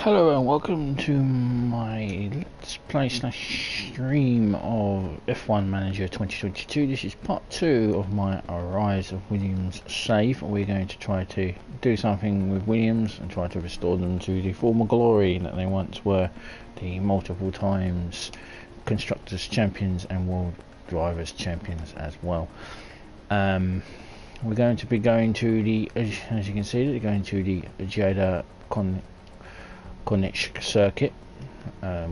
Hello and welcome to my Let's Play slash stream of F1 Manager 2022. This is part 2 of my Rise of Williams save. We're going to try to do something with Williams and try to restore them to the former glory that they once were, the multiple times Constructors Champions and World Drivers Champions as well. We're going to be going to the, as you can see, they're going to the Jeddah Corniche circuit,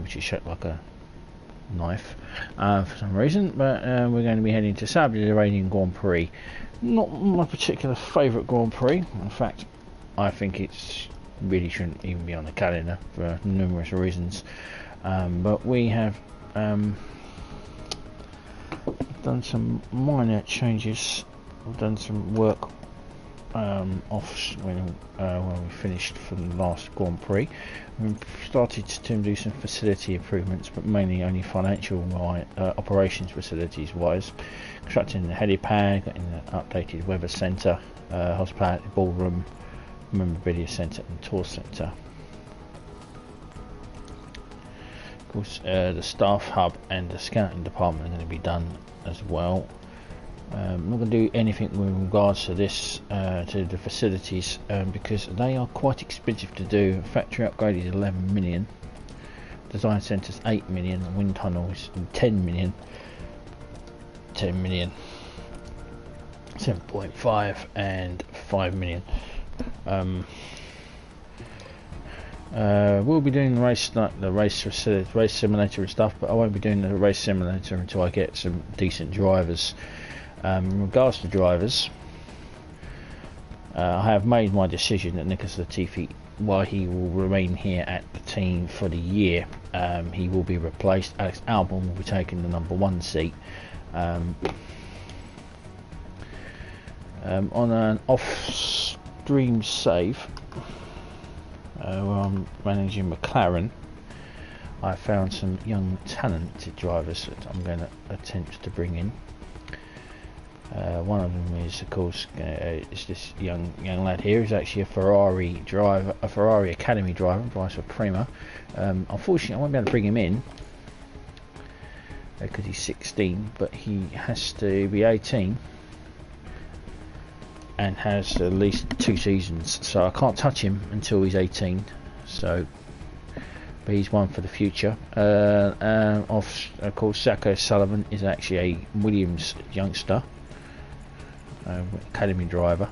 which is shaped like a knife for some reason, but we're going to be heading to Saudi Arabian Grand Prix. Not my particular favourite Grand Prix. In fact, I think it's really shouldn't even be on the calendar for numerous reasons, but we have done some minor changes. We've done some work off when we finished from the last Grand Prix. We started to do some facility improvements, but mainly only financial operations facilities wise. Constructing the helipad, getting the updated weather centre, hospitality ballroom, memorabilia centre and tour centre. Of course, the staff hub and the scouting department are going to be done as well. I'm not going to do anything with regards to this, to the facilities, because they are quite expensive to do. Factory upgrade is 11 million, design centres 8 million, wind tunnels 10 million, 7.5 and 5 million. We'll be doing the race simulator and stuff, but I won't be doing the race simulator until I get some decent drivers. In regards to drivers, I have made my decision that Nicholas Latifi, while he will remain here at the team for the year, he will be replaced. Alex Albon will be taking the number 1 seat. On an off-stream save, where I'm managing McLaren, I found some young talented drivers that I'm going to attempt to bring in. One of them is, of course, is this young lad here. He's actually a Ferrari driver, a Ferrari Academy driver, drives for Prima. Unfortunately, I won't be able to bring him in because he's 16, but he has to be 18 and has at least 2 seasons, so I can't touch him until he's 18. So, but he's one for the future. Of course, Zach O'Sullivan is actually a Williams youngster. Academy driver,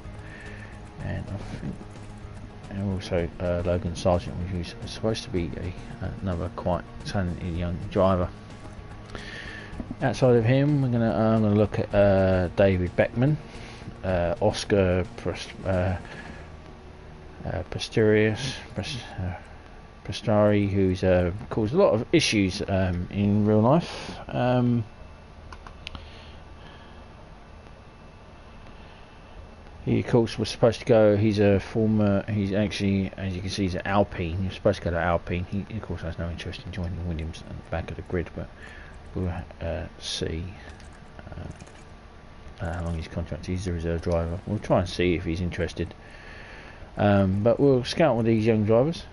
and I think, and also Logan Sargent, which is supposed to be another quite talented young driver. Outside of him, we're gonna look at David Beckman, Oscar Prestari, who's caused a lot of issues in real life. He, of course, was supposed to go. He's actually, as you can see, he's at Alpine. He was supposed to go to Alpine. He, of course, has no interest in joining Williams at the back of the grid, but we'll see how long his contract is. He's a reserve driver. We'll try and see if he's interested. But we'll scout with these young drivers.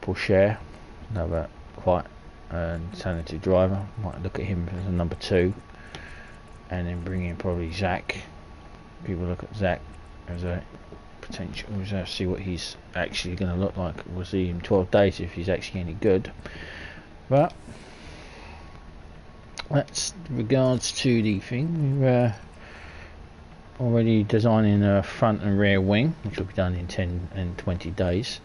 Porsche, another quite talented driver. Might look at him as a number 2, and then bring in probably Zach. People look at Zach as a potential. We'll see what he's actually going to look like. We'll see in 12 days if he's actually any good. But that's regards to the thing. We're already designing a front and rear wing, which will be done in 10 and 20 days.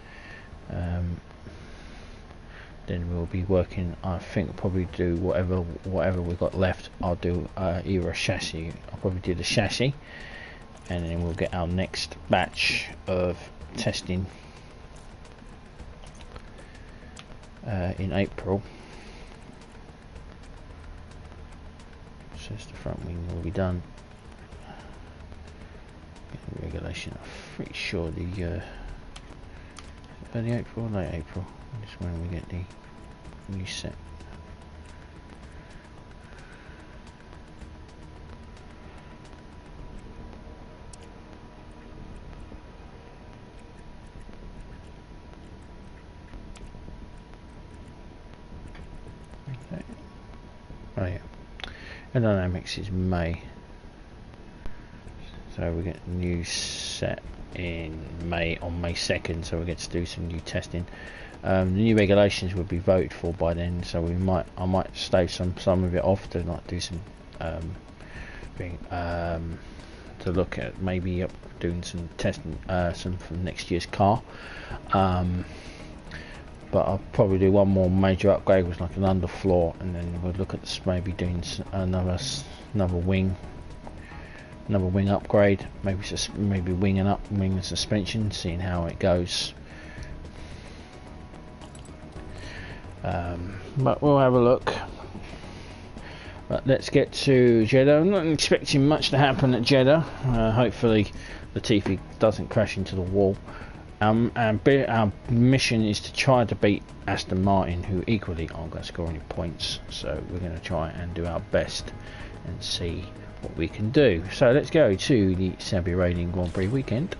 Then we'll be working, I think, probably do whatever we've got left. I'll do either a chassis. I'll probably do the chassis, and then we'll get our next batch of testing in April. So the front wing will be done. Regulation, I'm pretty sure the early April, late April. Just when we get the new set. Aerodynamics is May. So we get a new set in May, on May 2nd, so we get to do some new testing. The new regulations will be voted for by then, so I might stave some of it off to like do some to look at maybe doing some testing some from next year's car. But I'll probably do one more major upgrade with like an underfloor, and then we'll look at maybe doing another wing upgrade, maybe wing and suspension, seeing how it goes. But we'll have a look. But let's get to Jeddah. I'm not expecting much to happen at Jeddah. Hopefully Latifi doesn't crash into the wall. Our mission is to try to beat Aston Martin, who equally aren't going to score any points. So we're going to try and do our best and see what we can do. So let's go to the Saudi Arabian Grand Prix weekend.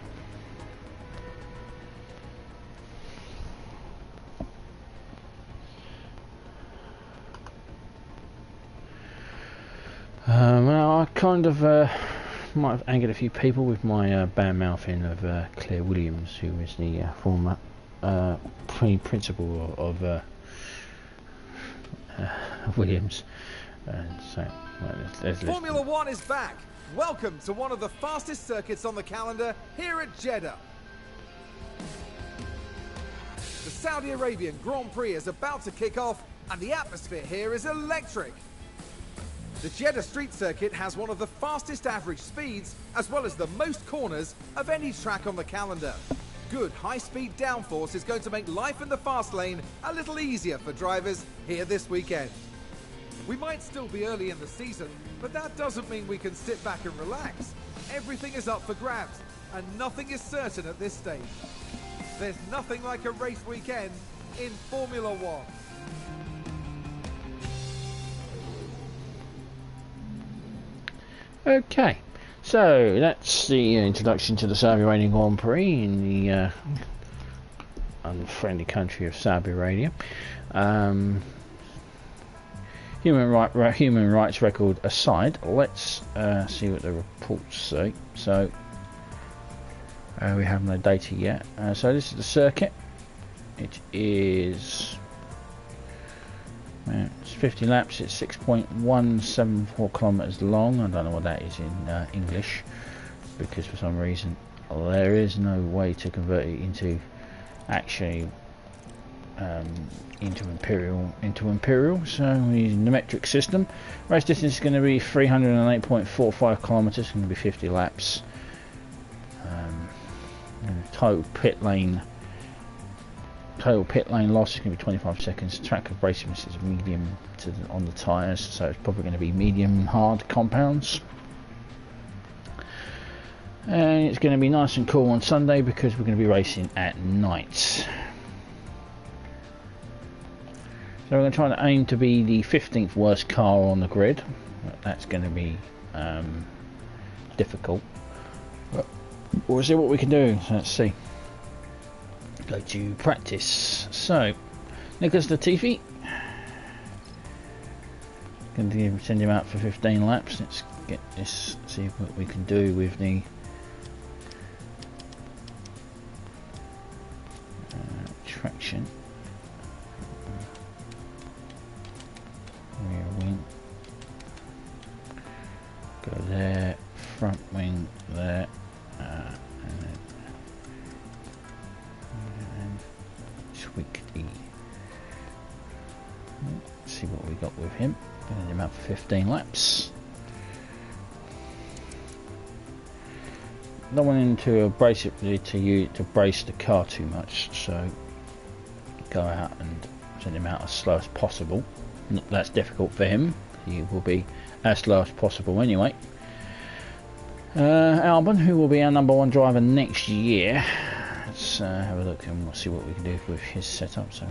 Well, I kind of might have angered a few people with my bad mouthing of Claire Williams, who is the former principal of Williams. So, well, there's Formula One is back. Welcome to one of the fastest circuits on the calendar here at Jeddah. The Saudi Arabian Grand Prix is about to kick off, and the atmosphere here is electric. The Jeddah Street Circuit has one of the fastest average speeds, as well as the most corners of any track on the calendar. Good high-speed downforce is going to make life in the fast lane a little easier for drivers here this weekend. We might still be early in the season, but that doesn't mean we can sit back and relax. Everything is up for grabs, and nothing is certain at this stage. There's nothing like a race weekend in Formula One. Okay, so that's the introduction to the Saudi Arabian Grand Prix in the unfriendly country of Saudi Arabia. Human rights record aside, let's see what the reports say. So we have no data yet. So this is the circuit. It is it's 50 laps. It's 6.174 kilometers long. I don't know what that is in English, because for some reason there is no way to convert it into actually into imperial. So we're using the metric system. Race distance is going to be 308.45 kilometers. It's going to be 50 laps. And total pit lane loss is going to be 25 seconds. Track abrasiveness is medium on the tyres, so it's probably going to be medium hard compounds. And it's going to be nice and cool on Sunday because we're going to be racing at night. So we're going to try to aim to be the 15th worst car on the grid. That's going to be difficult, but we'll see what we can do. So let's see. Go to practice. So Nicholas Latifi, going to send him out for 15 laps. Let's get this, see what we can do with the traction. Rear wing, go there, front wing there, and then tweak the. Let's see what we got with him. Getting him out for 15 laps. Don't want him to brace it to brace the car too much, so go out and send him out as slow as possible. That's difficult for him. He will be as slow as possible anyway. Albon, who will be our #1 driver next year. Let's have a look and we'll see what we can do with his setup. So.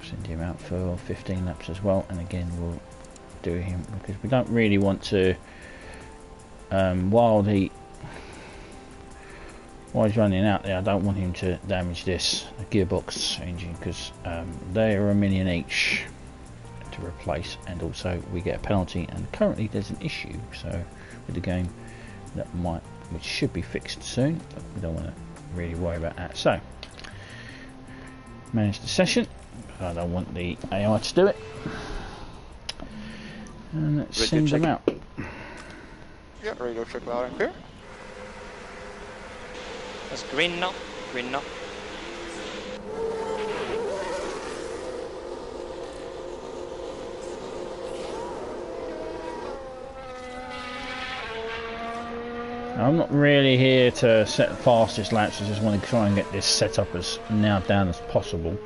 Send him out for 15 laps as well, and again we'll do him because we don't really want to while he's running out there. I don't want him to damage this gearbox engine because they are $1 million each to replace, and also we get a penalty, and currently there's an issue with the game which should be fixed soon, but we don't want to really worry about that. So manage the session. I don't want the AI to do it. And let's send them out. Yeah, radio check loud and clear. That's green now. Green now. I'm not really here to set the fastest laps. I just want to try and get this set up as nailed down as possible.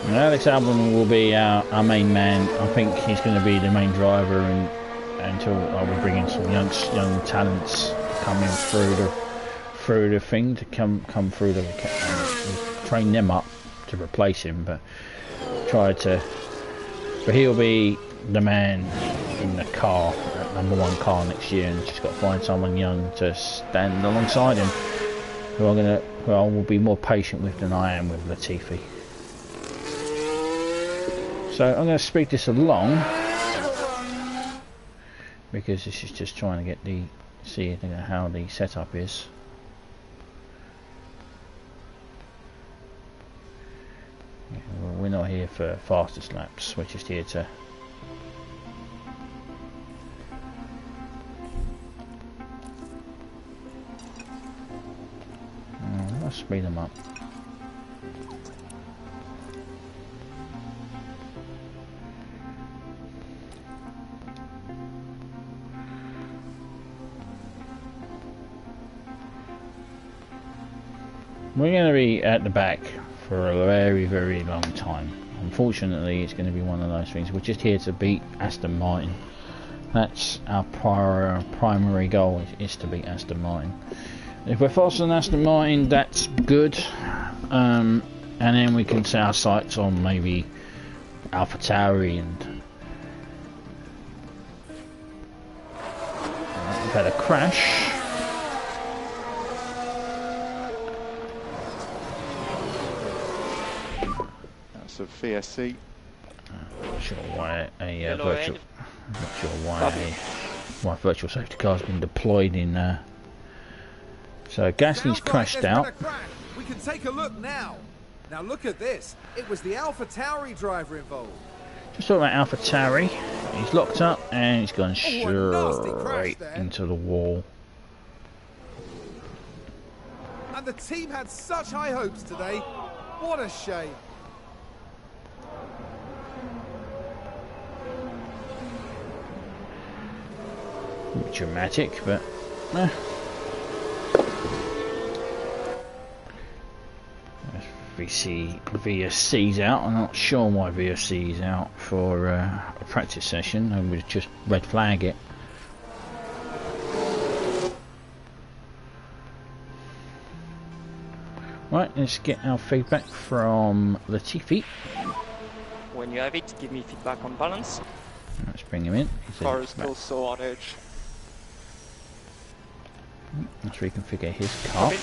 Alex Albon will be our main man. I think he's going to be the main driver until we bring in some young talents coming through the thing to come through the train them up to replace him. But he'll be the man in the car, #1 car next year, and just got to find someone young to stand alongside him who I will be more patient with than I am with Latifi. So I'm going to speed this along because this is just trying to get see how the setup is. Yeah, well, we're not here for fastest laps. We're just here to let's speed them up. We're going to be at the back for a very, very long time. Unfortunately, it's going to be one of those things. We're just here to beat Aston Martin. That's our primary goal, is to beat Aston Martin. If we're faster than Aston Martin, that's good. And then we can set our sights on maybe AlphaTauri, and we've had a crash. That's a VSC. I'm not sure why why virtual safety car's been deployed in. So Gasly's crashed out. We can take a look now. Now look at this. It was the AlphaTauri driver involved. Just talking about AlphaTauri. He's locked up and he's gone straight into the wall. And the team had such high hopes today. What a shame. Dramatic, but VSC's out. I'm not sure why VSC's out for a practice session. I would just red flag it. Right, let's get our feedback from Latifi. When you have it, give me feedback on balance. Let's bring him in. Car is still so on edge. Let's reconfigure his car. Okay.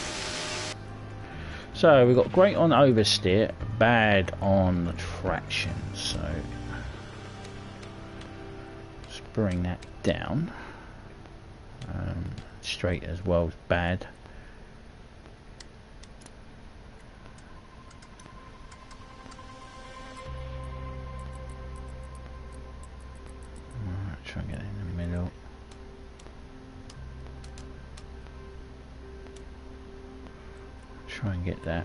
So we've got great on oversteer, bad on the traction. So let's bring that down. Straight as well as bad. Try and get it in the middle. Try and get that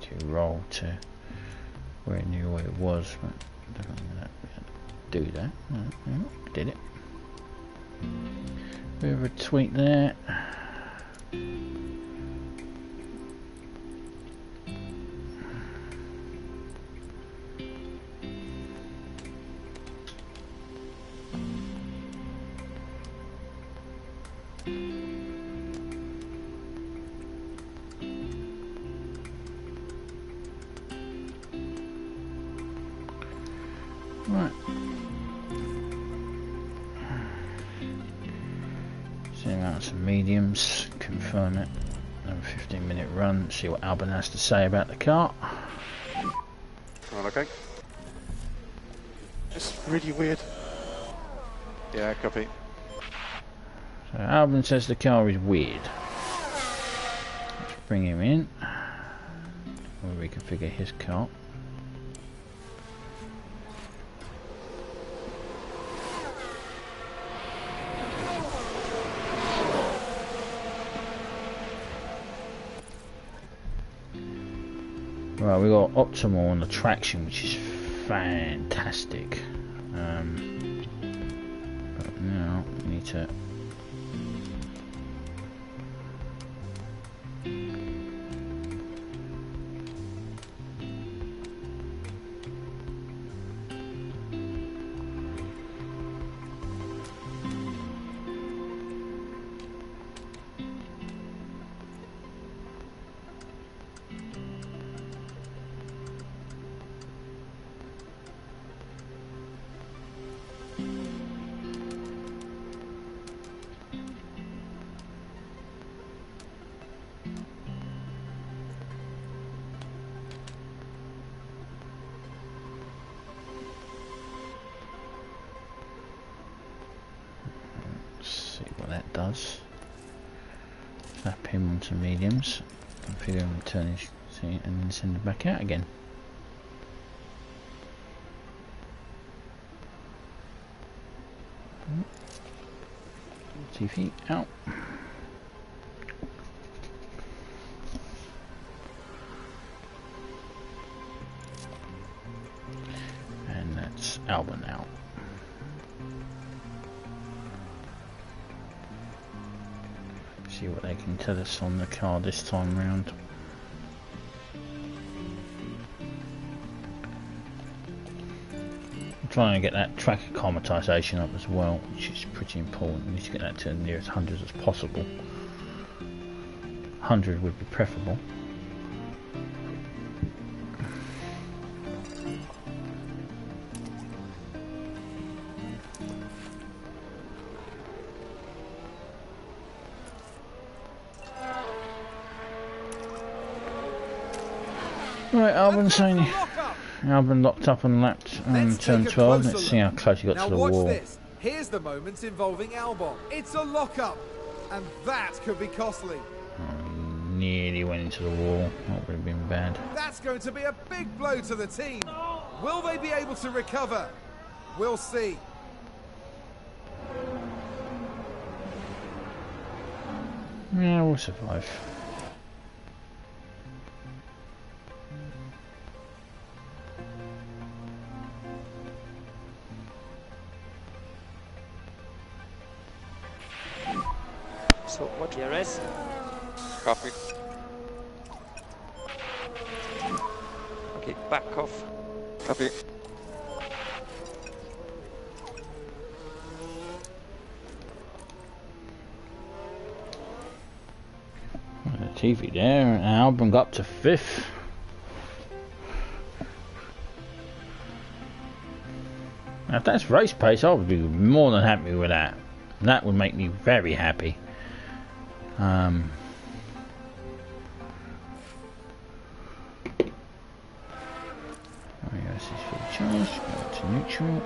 to roll to where I knew where it was, but I don't think that we had to do that. No, did it. Bit of a tweak there. Right. Zoom out some mediums, confirm it. Another 15-minute run, see what Albin has to say about the car. Right, okay. It's really weird. Yeah, copy. So Albin says the car is weird. Let's bring him in. We'll reconfigure his car. Right, we got optimal on the traction, which is fantastic. But now we need to does. Snap him onto mediums, configure him, turn his seat, and then send it back out again. TV out. And that's Albin out. See what they can tell us on the car this time round. I'm trying to get that track acclimatization up as well, which is pretty important. We need to get that to the nearest hundreds as possible. 100 would be preferable. Right, Albin's saying Albin locked up on lap turn 12. Let's see how close he got now to the watch wall. This. Here's the moment involving Albon. It's a lockup, and that could be costly. Nearly went into the wall. That would have been bad. That's going to be a big blow to the team. Will they be able to recover? We'll see. Yeah, we'll survive. So what DRS? Copy. Okay, back off. Copy. The TV there, and Albin got up to 5th. Now, if that's race pace, I would be more than happy with that. That would make me very happy. This is fully charged. Go to neutral.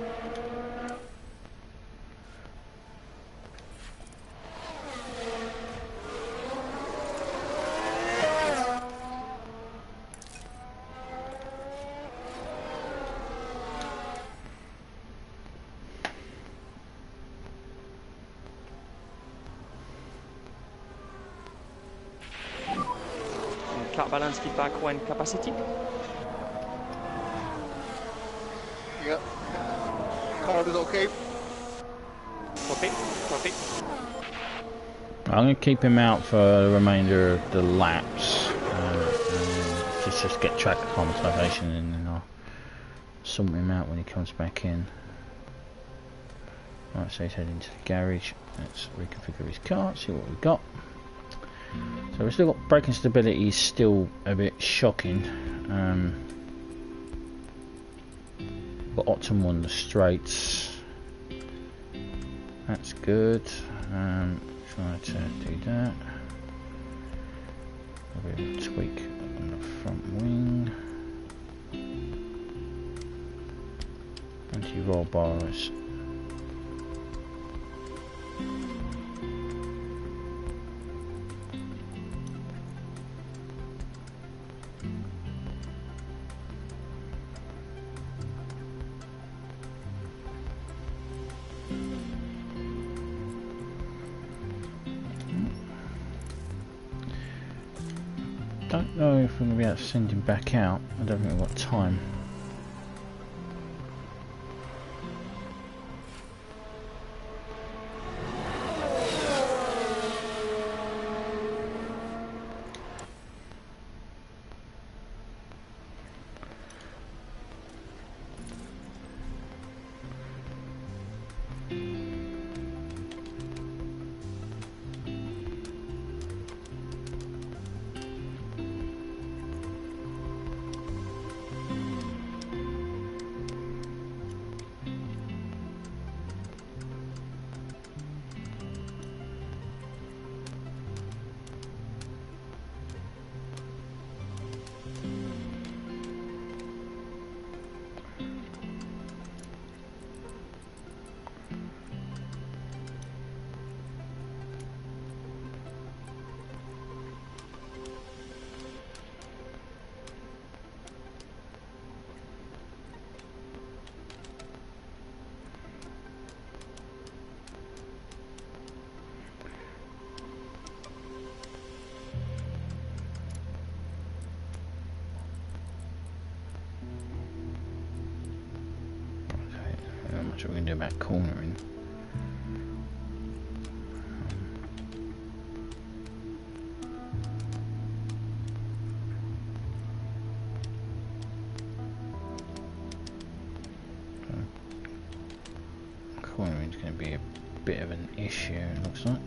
Car balance feedback when capacity. Yep. Car is okay. Copy, copy. I'm going to keep him out for the remainder of the laps. And just get track acclimatization, and then I'll sort him out when he comes back in. Right, so he's heading to the garage. Let's reconfigure his car, see what we've got. So we've still got braking stability, is still a bit shocking. Got optimal on the straights. That's good. Try to do that. A bit of a tweak on the front wing. Anti-roll bars. Don't know if we're going to be able to send him back out. I don't think we've got time. What are we going to do about cornering? Cornering is going to be a bit of an issue, it looks like.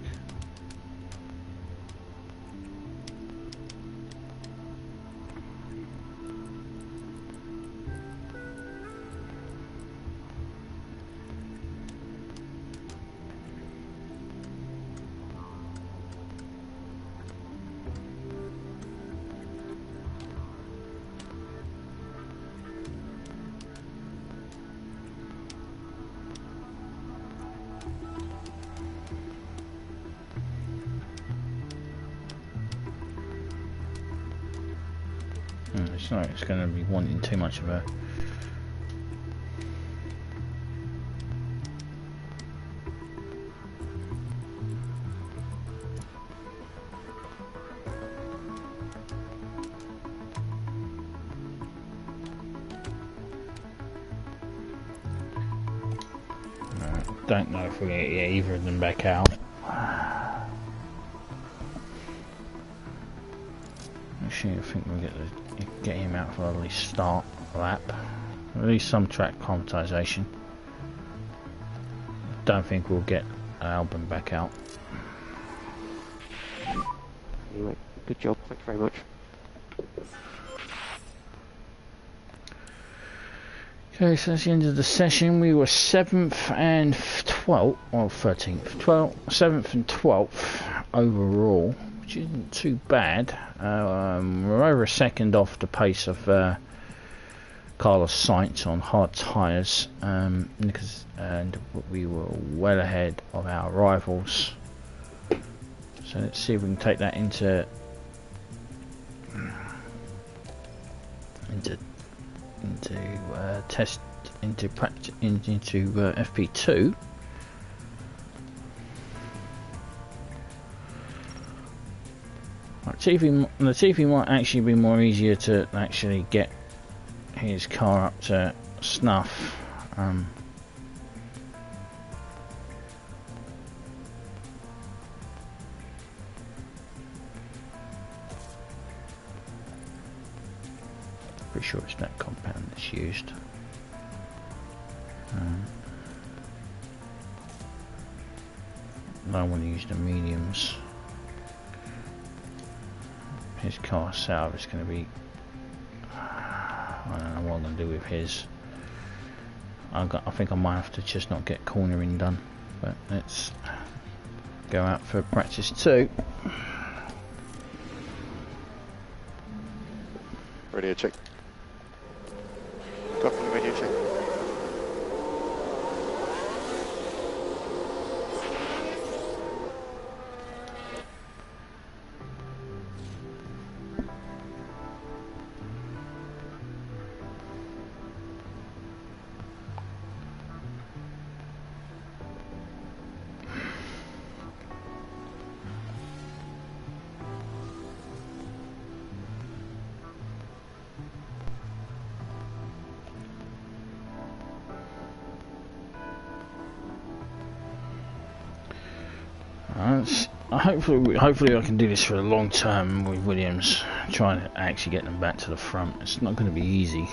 It's not, it's going to be wanting too much of a don't know if we're going to get either of them back out. Actually, I think we'll get him out for at least start lap. At least some track quantization. Don't think we'll get Albon back out. Anyway, good job, thanks very much. Okay, so that's the end of the session. We were 7th and 12th, or 13th, 12th, 7th and 12th overall, which isn't too bad. We're over a second off the pace of Carlos Sainz on hard tyres, and we were well ahead of our rivals. So let's see if we can take that into test, into practice, into FP2. The TV might actually be more easier to actually get his car up to snuff. Pretty sure it's that compound that's used. I want to use the mediums. His car setup is going to be, I don't know what I'm going to do with his. I think I might have to just not get cornering done, but let's go out for practice 2. Radio check. Copy, radio check. Hopefully I can do this for a long term with Williams, trying to actually get them back to the front. It's not going to be easy.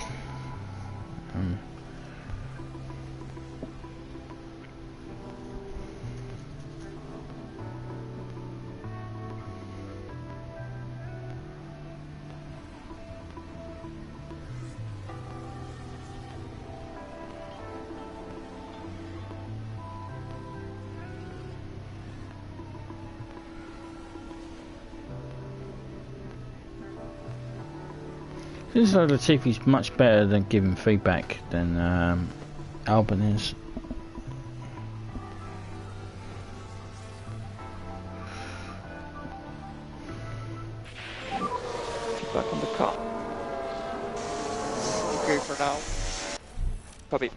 Seems like Latifi's much better than giving feedback than Albon is. Back on the car. Okay for now. Copy.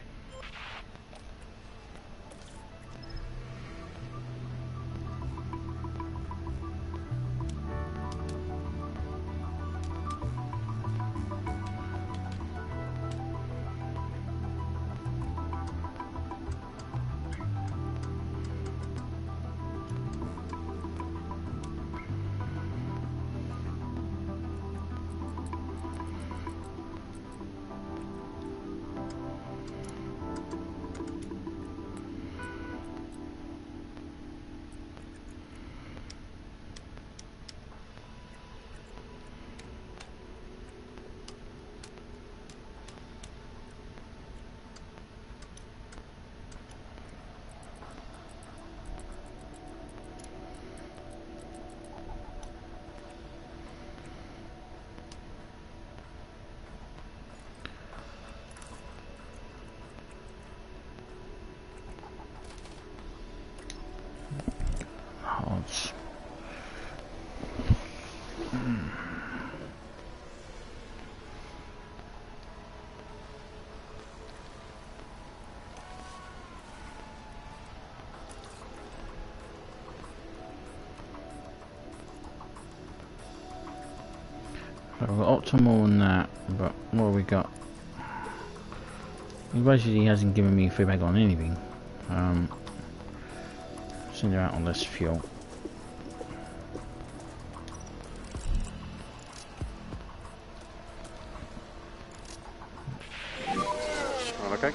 We've got optimal on that, but what have we got? He basically hasn't given me feedback on anything. Send her out on less fuel. Right, okay.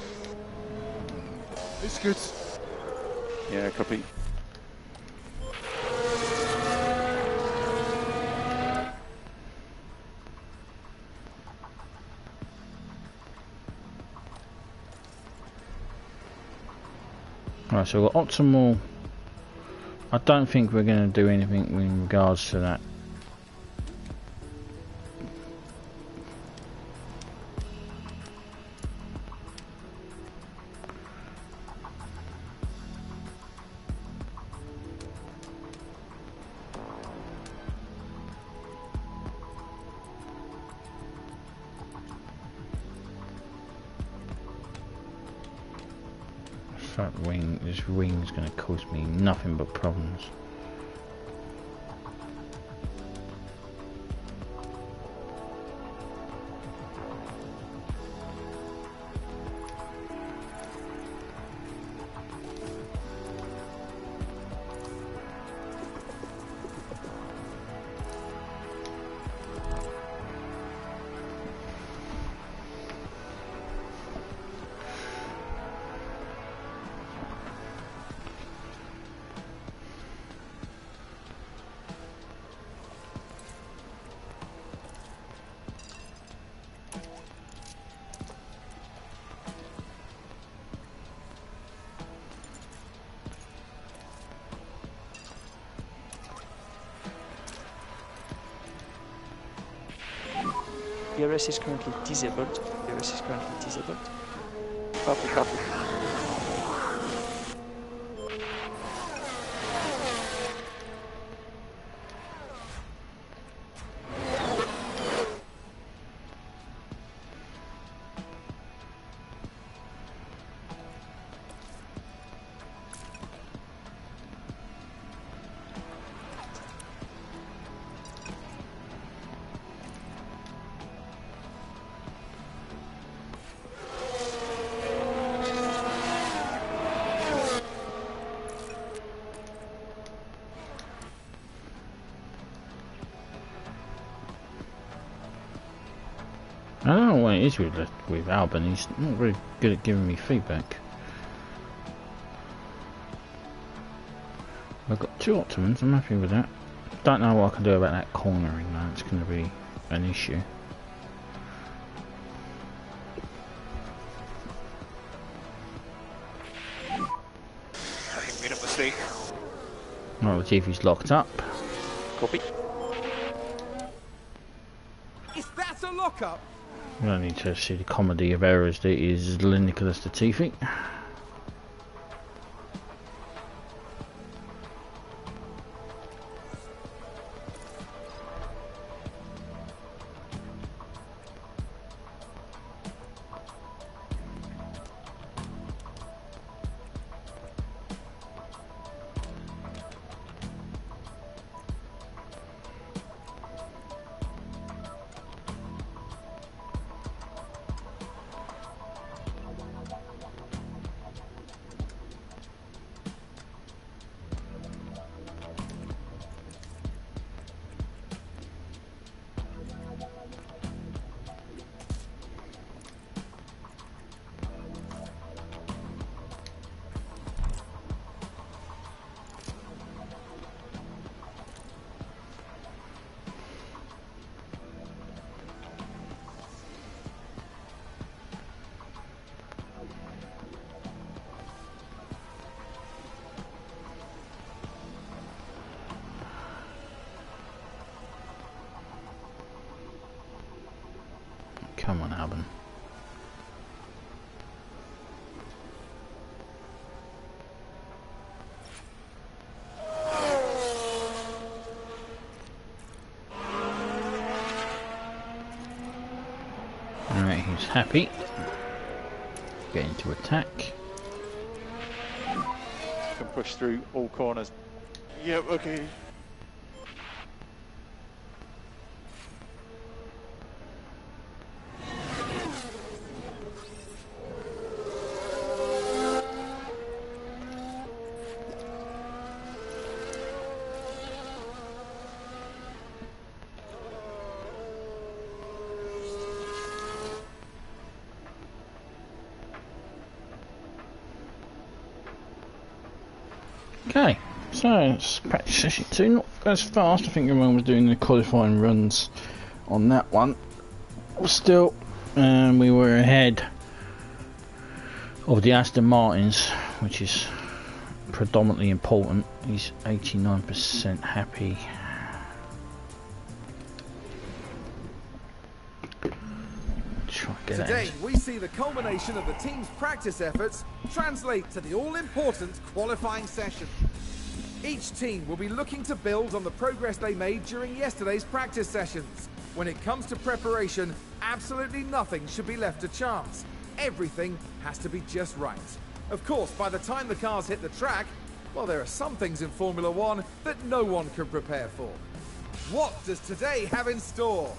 It's good. Yeah, copy. Right, so we've got optimal. I don't think we're going to do anything in regards to that. This wing is going to cause me nothing but problems. DRS is currently disabled. DRS is currently disabled. Copy, copy. I don't know what it is with Alban, he's not very good at giving me feedback. I've got 2 Optimums, I'm happy with that. Don't know what I can do about that cornering though, it's going to be an issue. Made a mistake. Right, Latifi's locked up. Copy. Is that a lockup? We don't need to see the comedy of errors that is Nicholas Latifi. Come on, Alban. Alright, he's happy. Getting to attack. Can push through all corners. Yep, okay. Okay, so it's practice session 2, not as fast. I think everyone was doing the qualifying runs on that one. Still, we were ahead of the Aston Martins, which is predominantly important. He's 89% happy. Today, we see the culmination of the team's practice efforts translate to the all-important qualifying session. Each team will be looking to build on the progress they made during yesterday's practice sessions. When it comes to preparation, absolutely nothing should be left to chance. Everything has to be just right. Of course, by the time the cars hit the track, well, there are some things in Formula One that no one can prepare for. What does today have in store?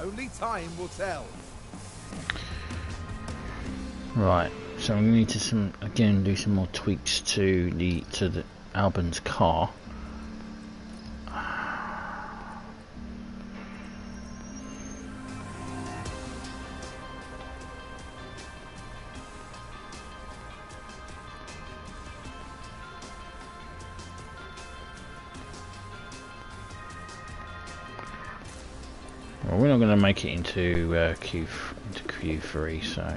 Only time will tell. Right, so we need to again do some more tweaks to the Alban's car. Well, we're not going to make it into Q3, so.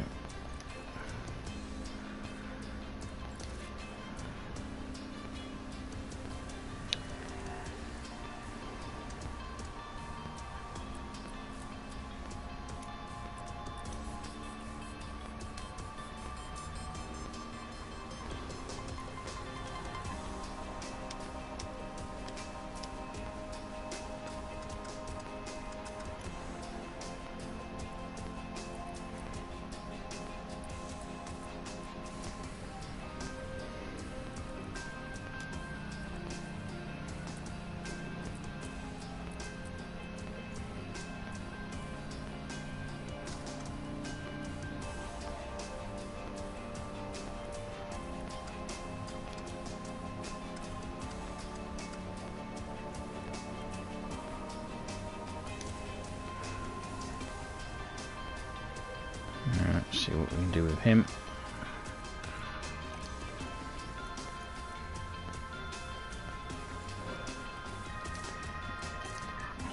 what we can do with him.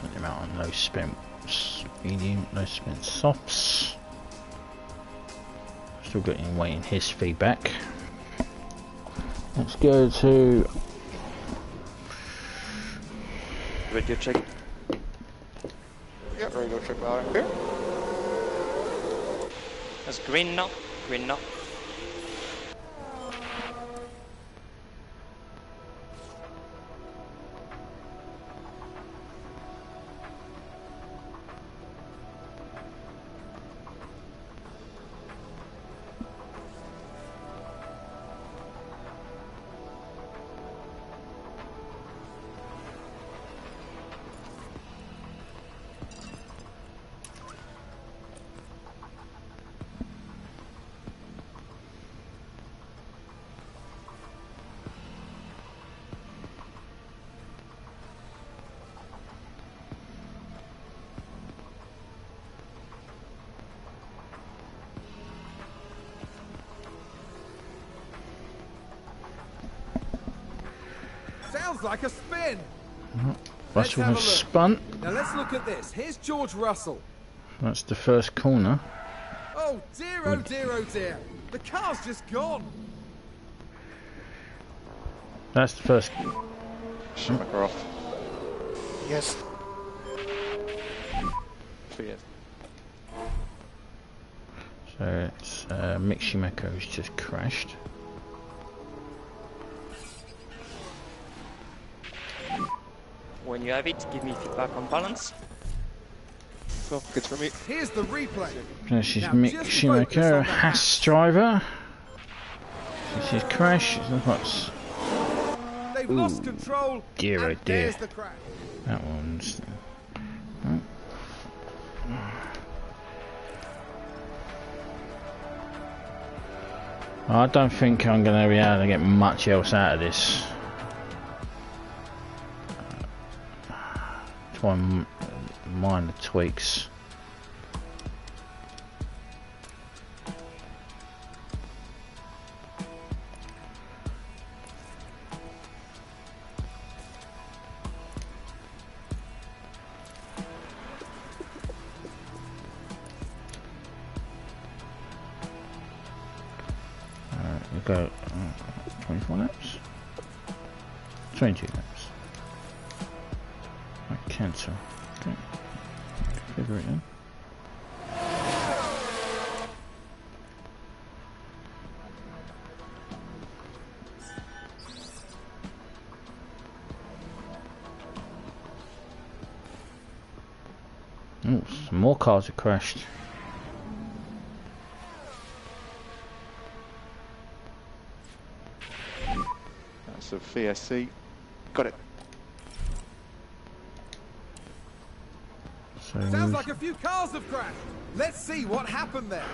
Put him out on low spent medium, low spent softs. Still getting waiting his feedback. Let's go to Radio check. Yeah, radio check now. Here. That's green now. Green now. Sounds like a spin. Russell have has a look. spun. Now let's look at this. Here's George Russell. That's the first corner. Oh dear, oh dear, oh dear. The car's just gone. That's the first. Schumacher off. Yes. So yes. So it's Mick Schumacher who's just crashed. When you have it, give me feedback on balance. Well, good for me. Here's the replay. This is Now, Mick just focus Schumacher, on a the Haas driver. This is crash. What's They've lost control. dear, oh and dear. there's the crash. that one's? I don't think I'm going to be able to get much else out of this. Try and mind the tweaks. We'll go 24 laps, 22 laps. Right, cancel. Okay. Figure it in. Oh, some more cars have crashed. That's a VSC. Got it. So Sounds like a few cars have crashed. Let's see what happened there.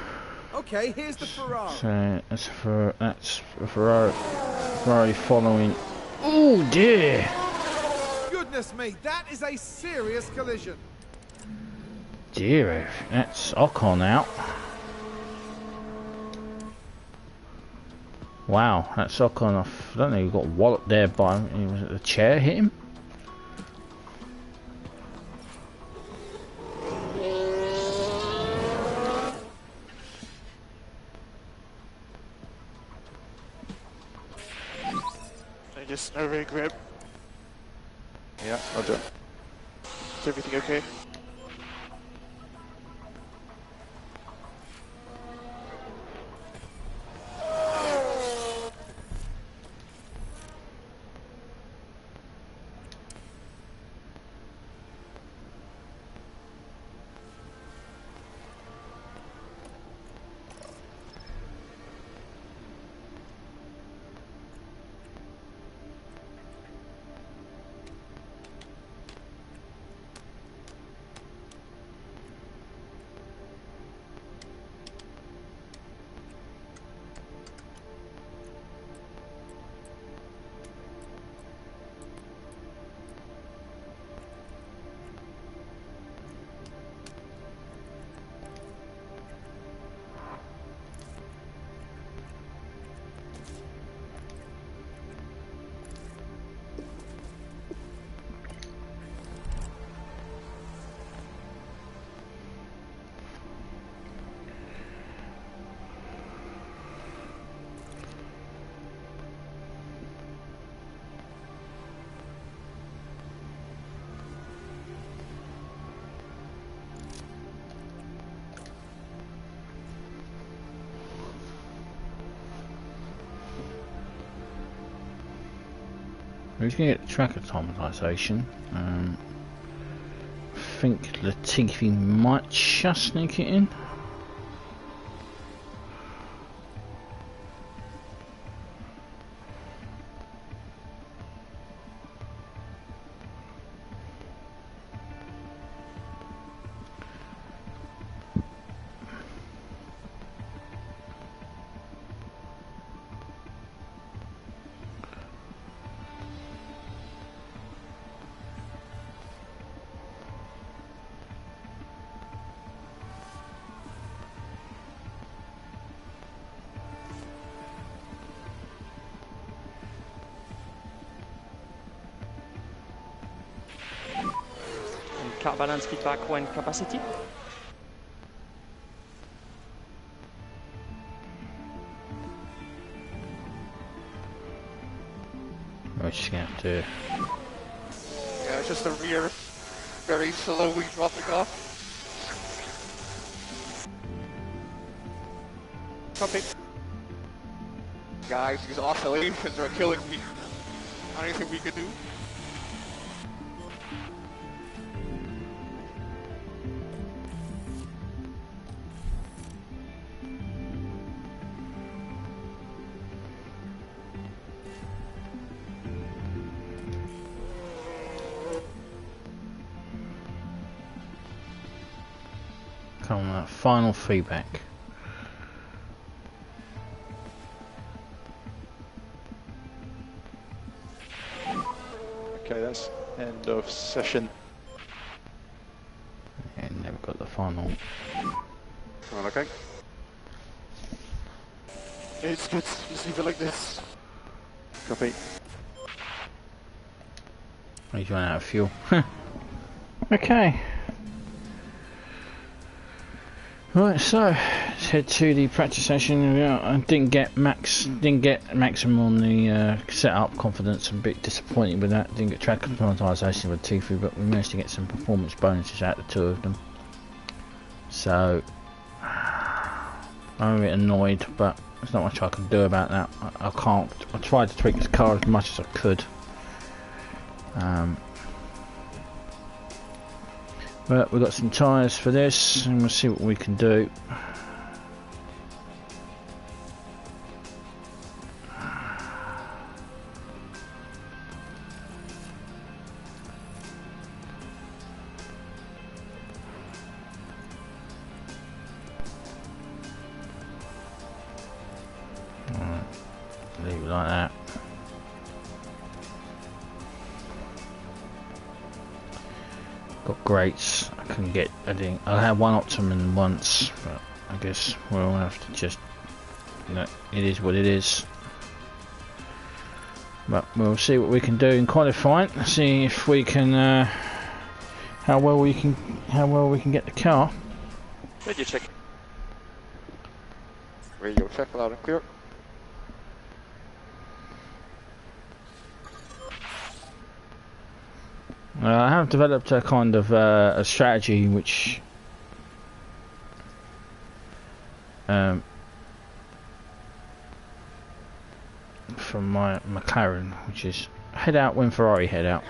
Okay, here's the Ferrari. So that's a Ferrari following. Oh dear! Goodness me, that is a serious collision. Dear, that's Ocon out. Wow, that's Ocon off. I don't know, he got walloped there by him. Was it the chair hit him? I just over grip. Yeah, Roger. Is everything okay? Who's going to get the track automatisation? I think Latifi might just sneak it in. Car balance feedback when capacity. We're just going to have to... Yeah, it's just the rear very slowly dropping off. Copy. Guys, these oscillations are killing me. Anything we can do? Come on, that final feedback. Okay, that's end of session. And never got the final. Oh, okay. It's good. Just leave it like this. Copy. He's run out of fuel. Okay. Right, so let's head to the practice session. I didn't get maximum on the setup confidence. I'm a bit disappointed with that. Didn't get track optimization with Tifu, but we managed to get some performance bonuses out of the two of them. So I'm a bit annoyed, but there's not much I can do about that. I can't. I tried to tweak this car as much as I could. But we've got some tyres for this, and we'll see what we can do. Alright, leave it like that. Got grates. I can get. I had one Optimum once, but I guess we'll have to just. It is what it is. But we'll see what we can do in qualifying. See if we can. How well we can get the car. Radio check. Radio check, loud and clear. I have developed a kind of a strategy which from my McLaren, which is head out when Ferrari head out.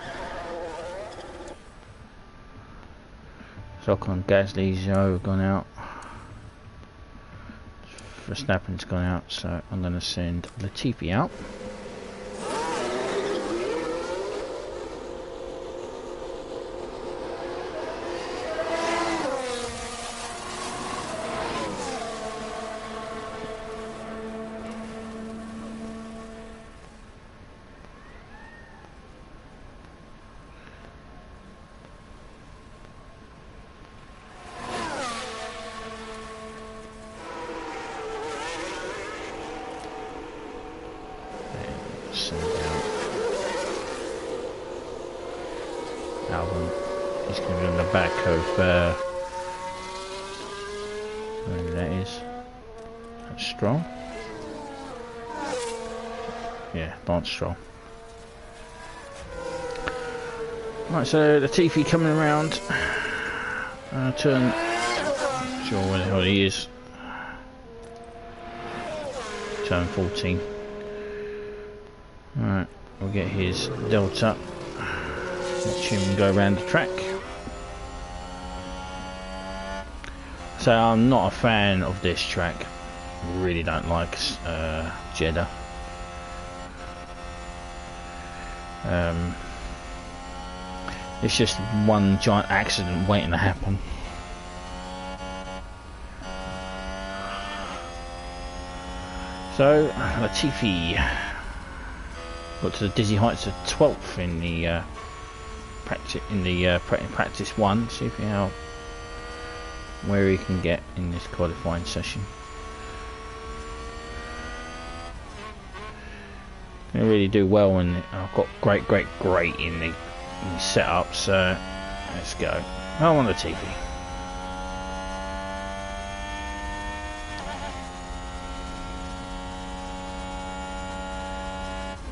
Ocon, Gasly's gone out. Verstappen's gone out, so I'm going to send Latifi out. Album. He's going to be on the back of where that is. That's Stroll. Yeah, Lance Stroll. Right, so the Latifi coming around. Turn. Sure where the hell he is. Turn 14. Alright. we'll get his Delta. Watch him go around the track. So I'm not a fan of this track. Really don't like Jeddah. It's just one giant accident waiting to happen. So Latifi got to the dizzy heights of 12th in the practice one. See if how where he can get in this qualifying session. They really do well, and I've got great in the setup. So let's go. I'm on the TV.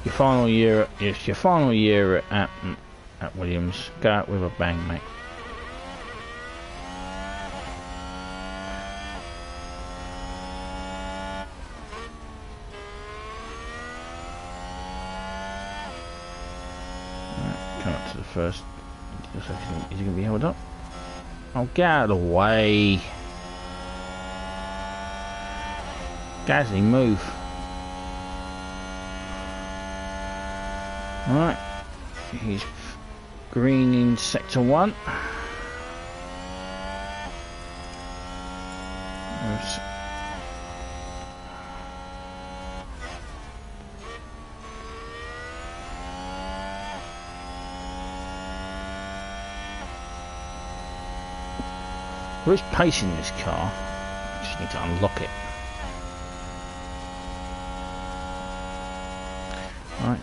Your final year, it's your final year at Williams. Go out with a bang, mate. Come up to the first. Is he going to be held up? Oh, get out of the way. Gasly, move. Alright. He's green in sector 1. Oops. Who's pacing this car? Just need to unlock it. Right.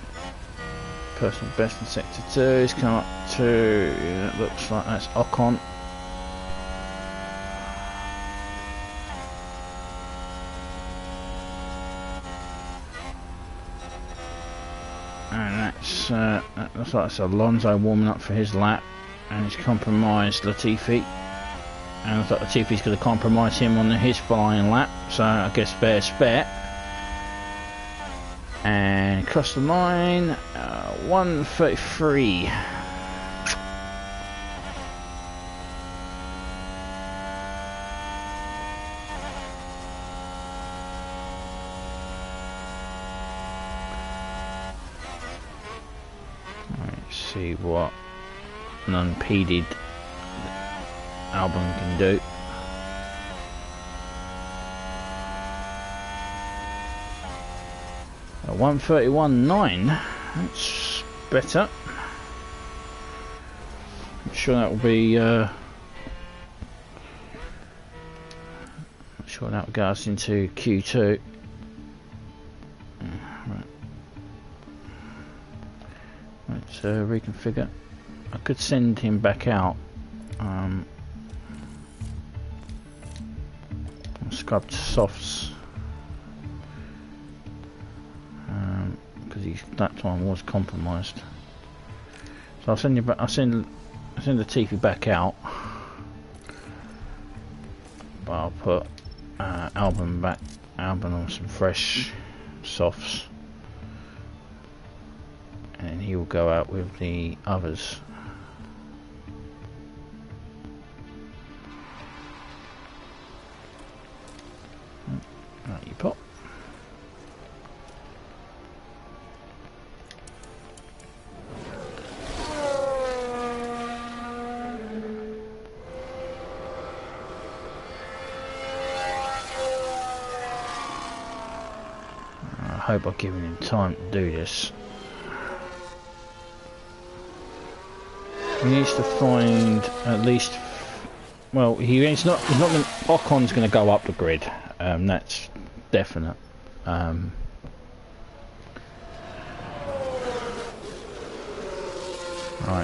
Personal best in sector 2. He's come up to. It looks like that's Ocon. And that's that looks like it's Alonso warming up for his lap, and he's compromised Latifi. And I thought Latifi's going to compromise him on his flying lap, so I guess fair's fair. And across the line, 1:33. Let's see what an unpeded Albon can do. A 1:31.9. That's better. I'm sure that will be. I'm sure that will get us into Q2. Right. Let's reconfigure. I could send him back out. Scrubbed softs. Because that time was compromised. So I'll send you back. I'll send the Tiffy back out, but I'll put Albon on some fresh softs, and he will go out with the others. Right, you pop. I hope I've given him time to do this. He needs to find at least. Well, he's not. Ocon's going to go up the grid. That's definite. Right,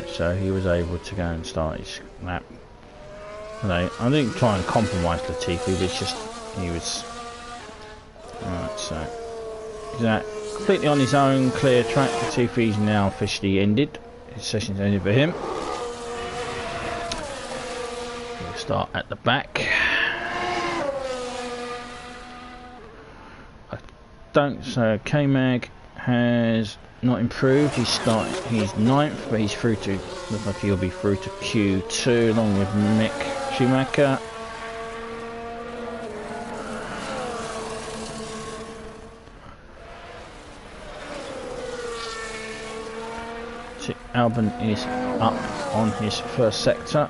so he was able to go and start his lap. I didn't try and compromise Latifi, but it's just he was. Right, so he's completely on his own, clear track. Latifi's now officially ended. His session's ended for him. We'll start at the back. So K-Mag has not improved. He's ninth, but he's through to, looks like he'll be through to Q2 along with Mick Schumacher. So Albon is up on his first sector.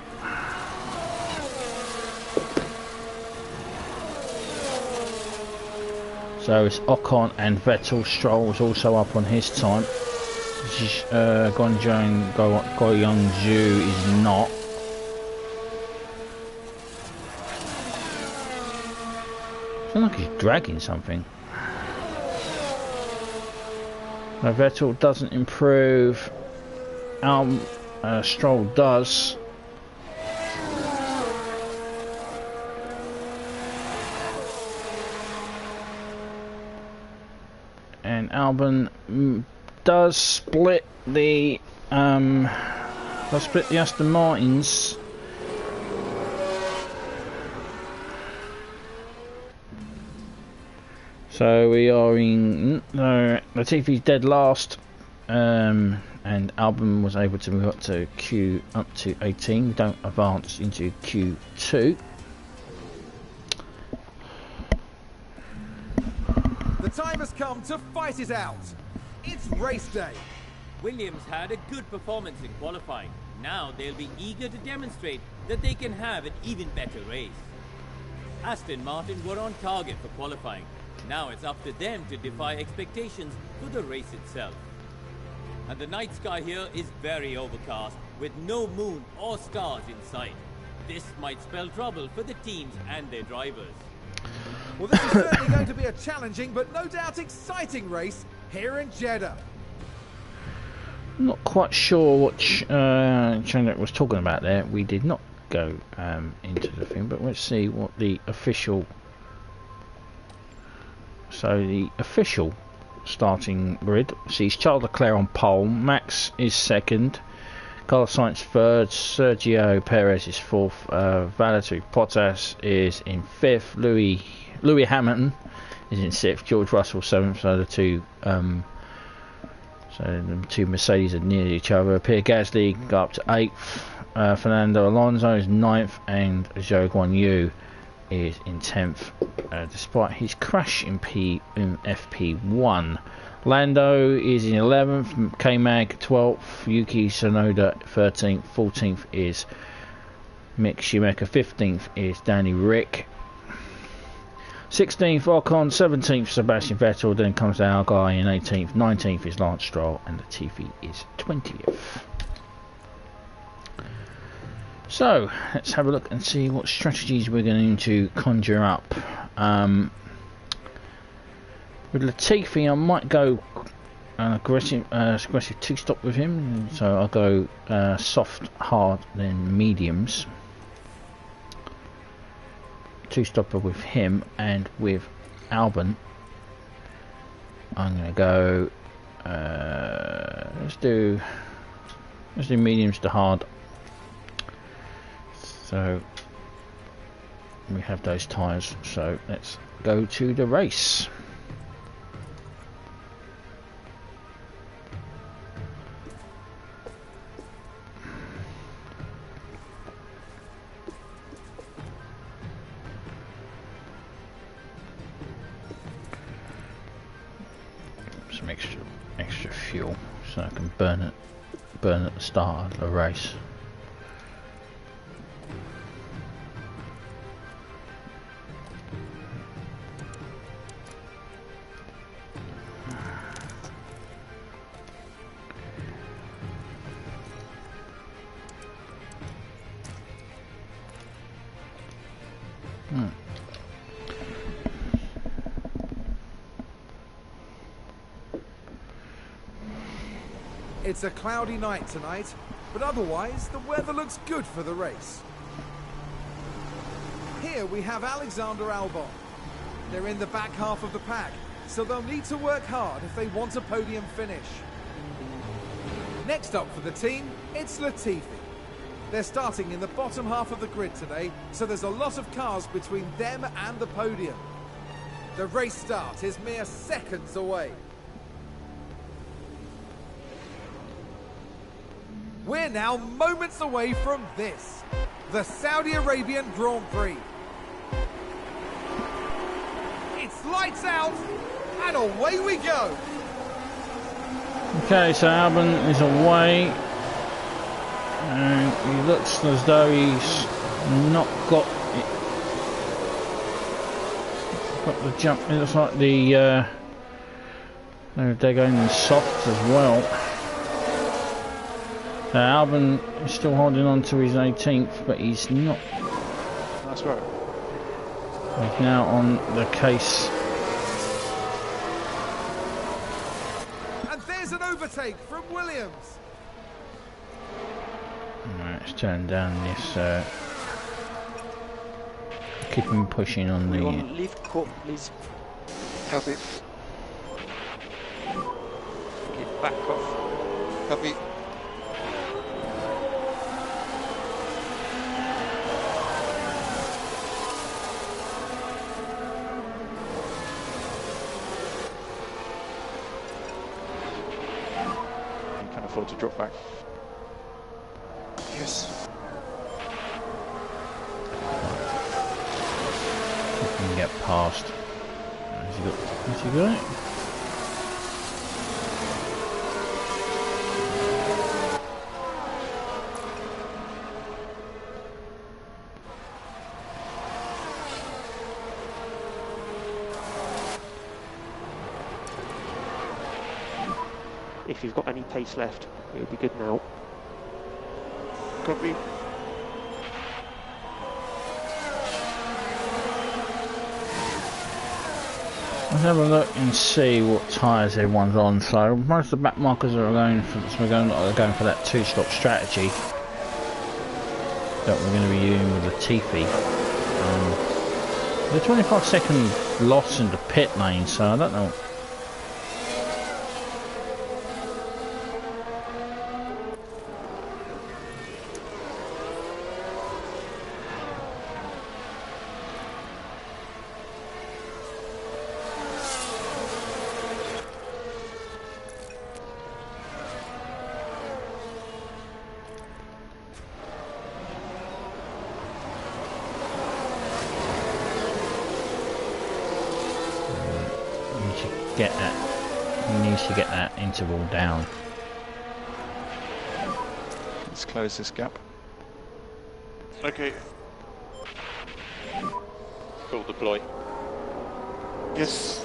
So it's Ocon and Vettel. Stroll was also up on his time. Guangzhou is not. Sounds like he's dragging something. No, Vettel doesn't improve. Stroll does. And Albon does split the Aston Martins. So we are in Latifi's dead last, and Albon was able to move up to 18. We don't advance into Q2. The time has come to fight it out. It's race day. Williams had a good performance in qualifying. Now they'll be eager to demonstrate that they can have an even better race. Aston Martin were on target for qualifying. Now it's up to them to defy expectations for the race itself. And the night sky here is very overcast, with no moon or stars in sight. This might spell trouble for the teams and their drivers. Well, this is certainly going to be a challenging but no doubt exciting race here in Jeddah. I'm not quite sure what Chandler was talking about there. We did not go into the thing, but let's see what the official... So the official starting grid sees Charles Leclerc on pole, Max is second, Carlos Sainz third, Sergio Perez is fourth, Valtteri Bottas is in fifth, Louis Hamilton is in sixth, George Russell seventh. So the two Mercedes are near each other. Pierre Gasly go up to eighth, Fernando Alonso is ninth, and Zhou Guanyu is in 10th, despite his crash in FP1. Lando is in 11th, K-Mag 12th, Yuki Tsunoda 13th, 14th is Mick Schumacher, 15th is Danny Rick, 16th Ocon, 17th Sebastian Vettel, then comes our guy in 18th, 19th is Lance Stroll, and Latifi is 20th. So let's have a look and see what strategies we're going to conjure up. With Latifi, I might go an aggressive two-stop with him. So I'll go soft, hard, then mediums. Two-stopper with him, and with Albon, I'm going to go. Let's do mediums to hard. So we have those tyres, so let's go to the race. Some extra fuel so I can burn at the start of the race. It's a cloudy night tonight, but otherwise the weather looks good for the race. Here we have Alexander Albon. They're in the back half of the pack, so they'll need to work hard if they want a podium finish. Next up for the team, it's Latifi. They're starting in the bottom half of the grid today, so there's a lot of cars between them and the podium. The race start is mere seconds away. We're now moments away from this, the Saudi Arabian Grand Prix. It's lights out, and away we go. Okay, so Albon is away, and he looks as though he's not got the jump. It looks like they're going soft as well. So Albon is still holding on to his 18th, but he's not. That's right. He's now on the case. And there's an overtake from Williams. Right, let's turn down this. Keep him pushing on We the. want leave court, please. Copy. Okay, back off. Copy. You can afford to drop back. Yes. Can get past. Has he got it? If you've got any pace left, it would be good now. Copy. Let's have a look and see what tyres everyone's on. So most of the back markers are going for that two-stop strategy that we're going to be using with Latifi. The 25-second loss in the pit lane, so I don't know. He needs to get that interval down. Let's close this gap. Okay. Full deploy. Yes.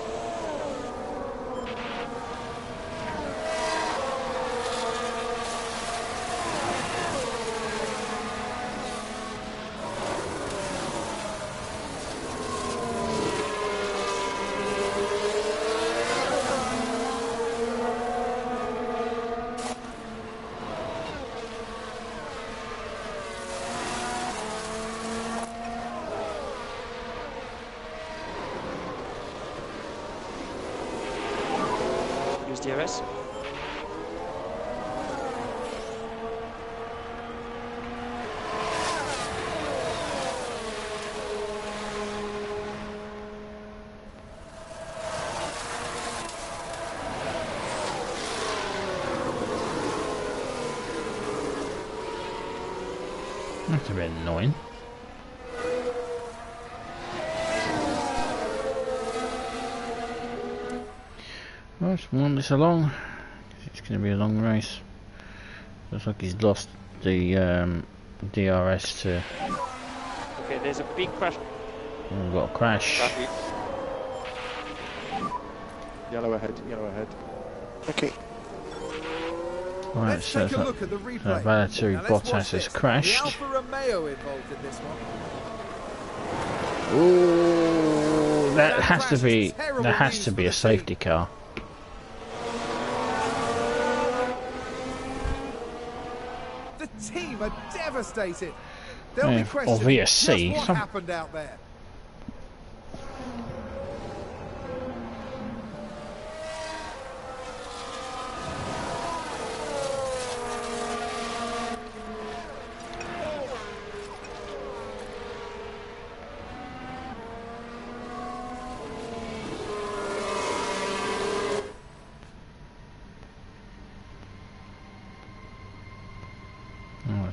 Use DRS. That's a bit annoying. Well, let's run this along. It's going to be a long race. Looks like he's lost the DRS to. Okay, there's a big crash. We've got a crash. Yellow ahead, yellow ahead. Okay. Right, Let's so take a look at the replay. Valtteri Now let's Bottas watch has this. crashed. The Alfa Romeo involved in this one. Ooh, that has to be Terrible that has news to for be the a safety team. car. The team are devastated. They'll Yeah, be questioning VSC, just what some- happened out there.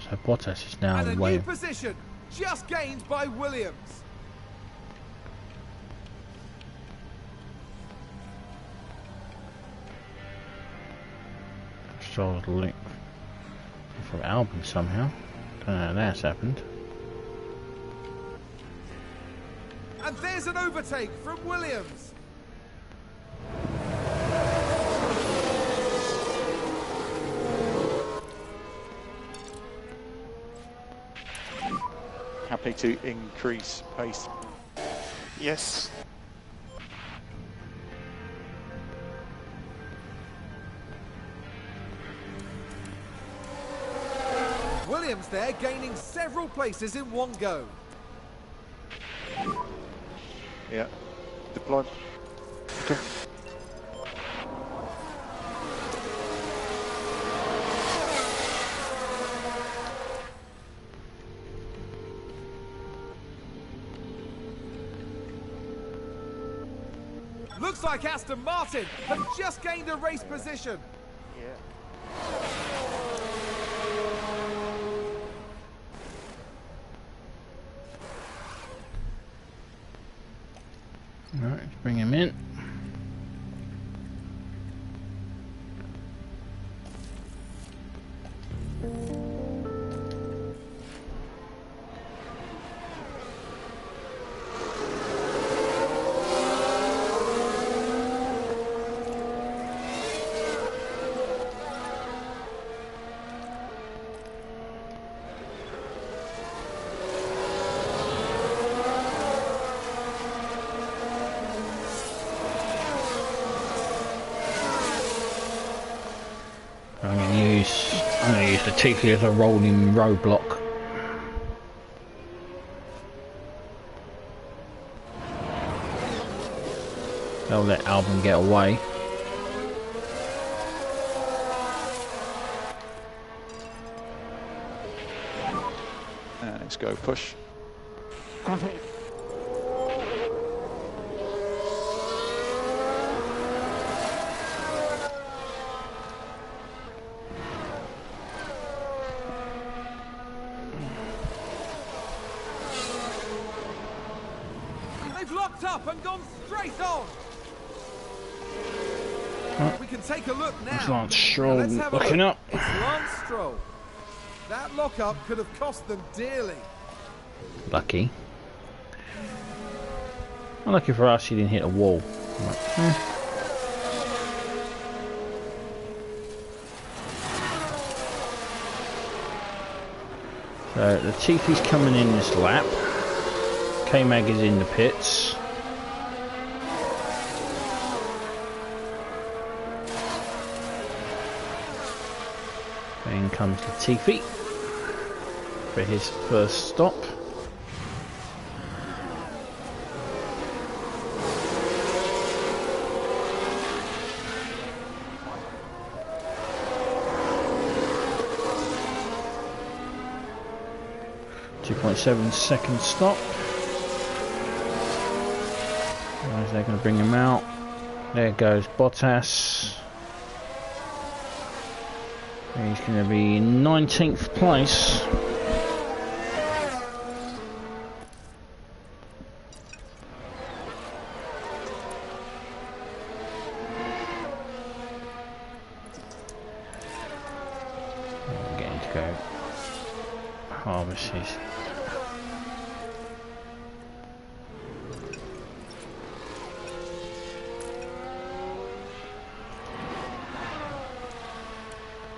So Bottas is now And a way. new position, just gained by Williams. Stroll's link from Albon somehow. Don't know how that's happened. And there's an overtake from Williams. Happy to increase pace. Yes. Williams there gaining several places in one go. Yeah. Deploy. Okay. Looks like Aston Martin have just gained a race position. Alright, let's bring him in. I'm going to use the Tiffy as a rolling roadblock. They'll let Albon get away. And let's go push. They've locked up and gone straight on. We can take a look now. It's Lance Stroll Let's have a looking look. up. It's Lance Stroll. That lockup could have cost them dearly. Lucky. Unlucky for us, he didn't hit a wall. So the Tiffy's coming in this lap. K-Mag is in the pits. Then comes the Tiffy for his first stop. .7 stop. Otherwise they're going to bring him out. There goes Bottas. He's going to be in 19th place. We're getting to go harvest his.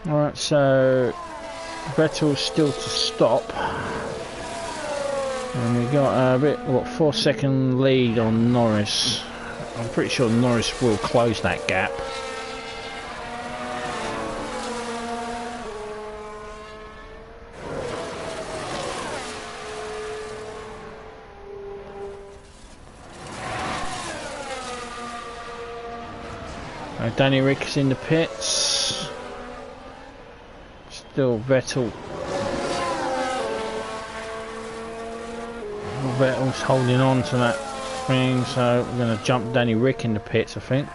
Alright, so Vettel's still to stop, and we got a bit, 4-second lead on Norris. I'm pretty sure Norris will close that gap. Danny Rick is in the pits. Still Vettel's holding on to that thing, so we're going to jump Danny Rick in the pits, I think.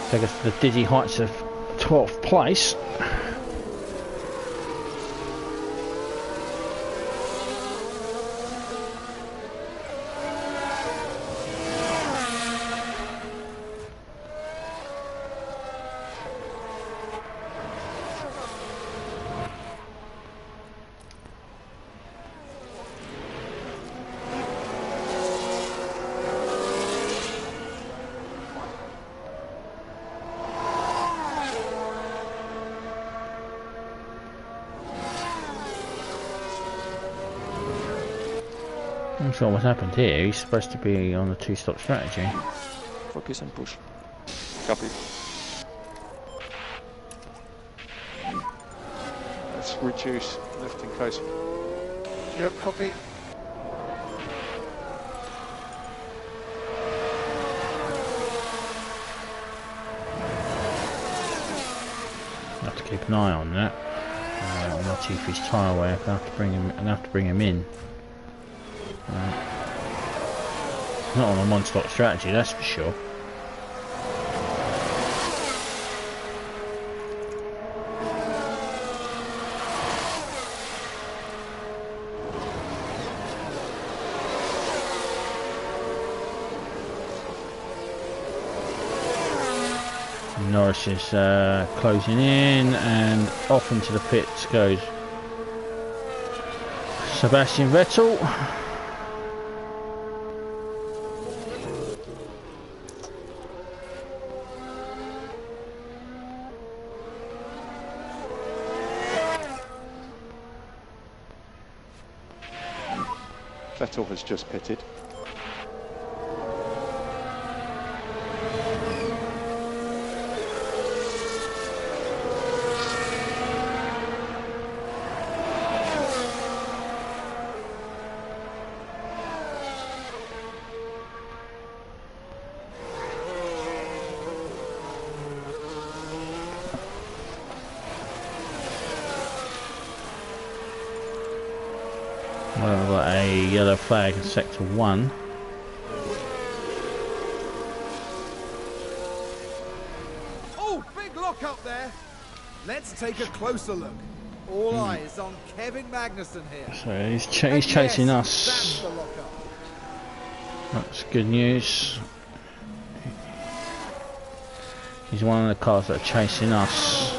Take us to the dizzy heights of 12th place. I'm not sure what's happened here. He's supposed to be on a two-stop strategy. Focus and push. Copy. Let's reduce lifting close. Yep, copy. Have to keep an eye on that. On my Tiffy's tyre way, I'm gonna have to bring him in. Not on a one-stop strategy, that's for sure. Norris is closing in, and off into the pits goes Sebastian Vettel. Vettel has just pitted. Well, we've got a yellow flag in sector 1. Oh, big lock up there. Let's take a closer look. All eyes on Kevin Magnussen here. So he's chasing us. That's the lock up. That's good news. He's one of the cars that are chasing us.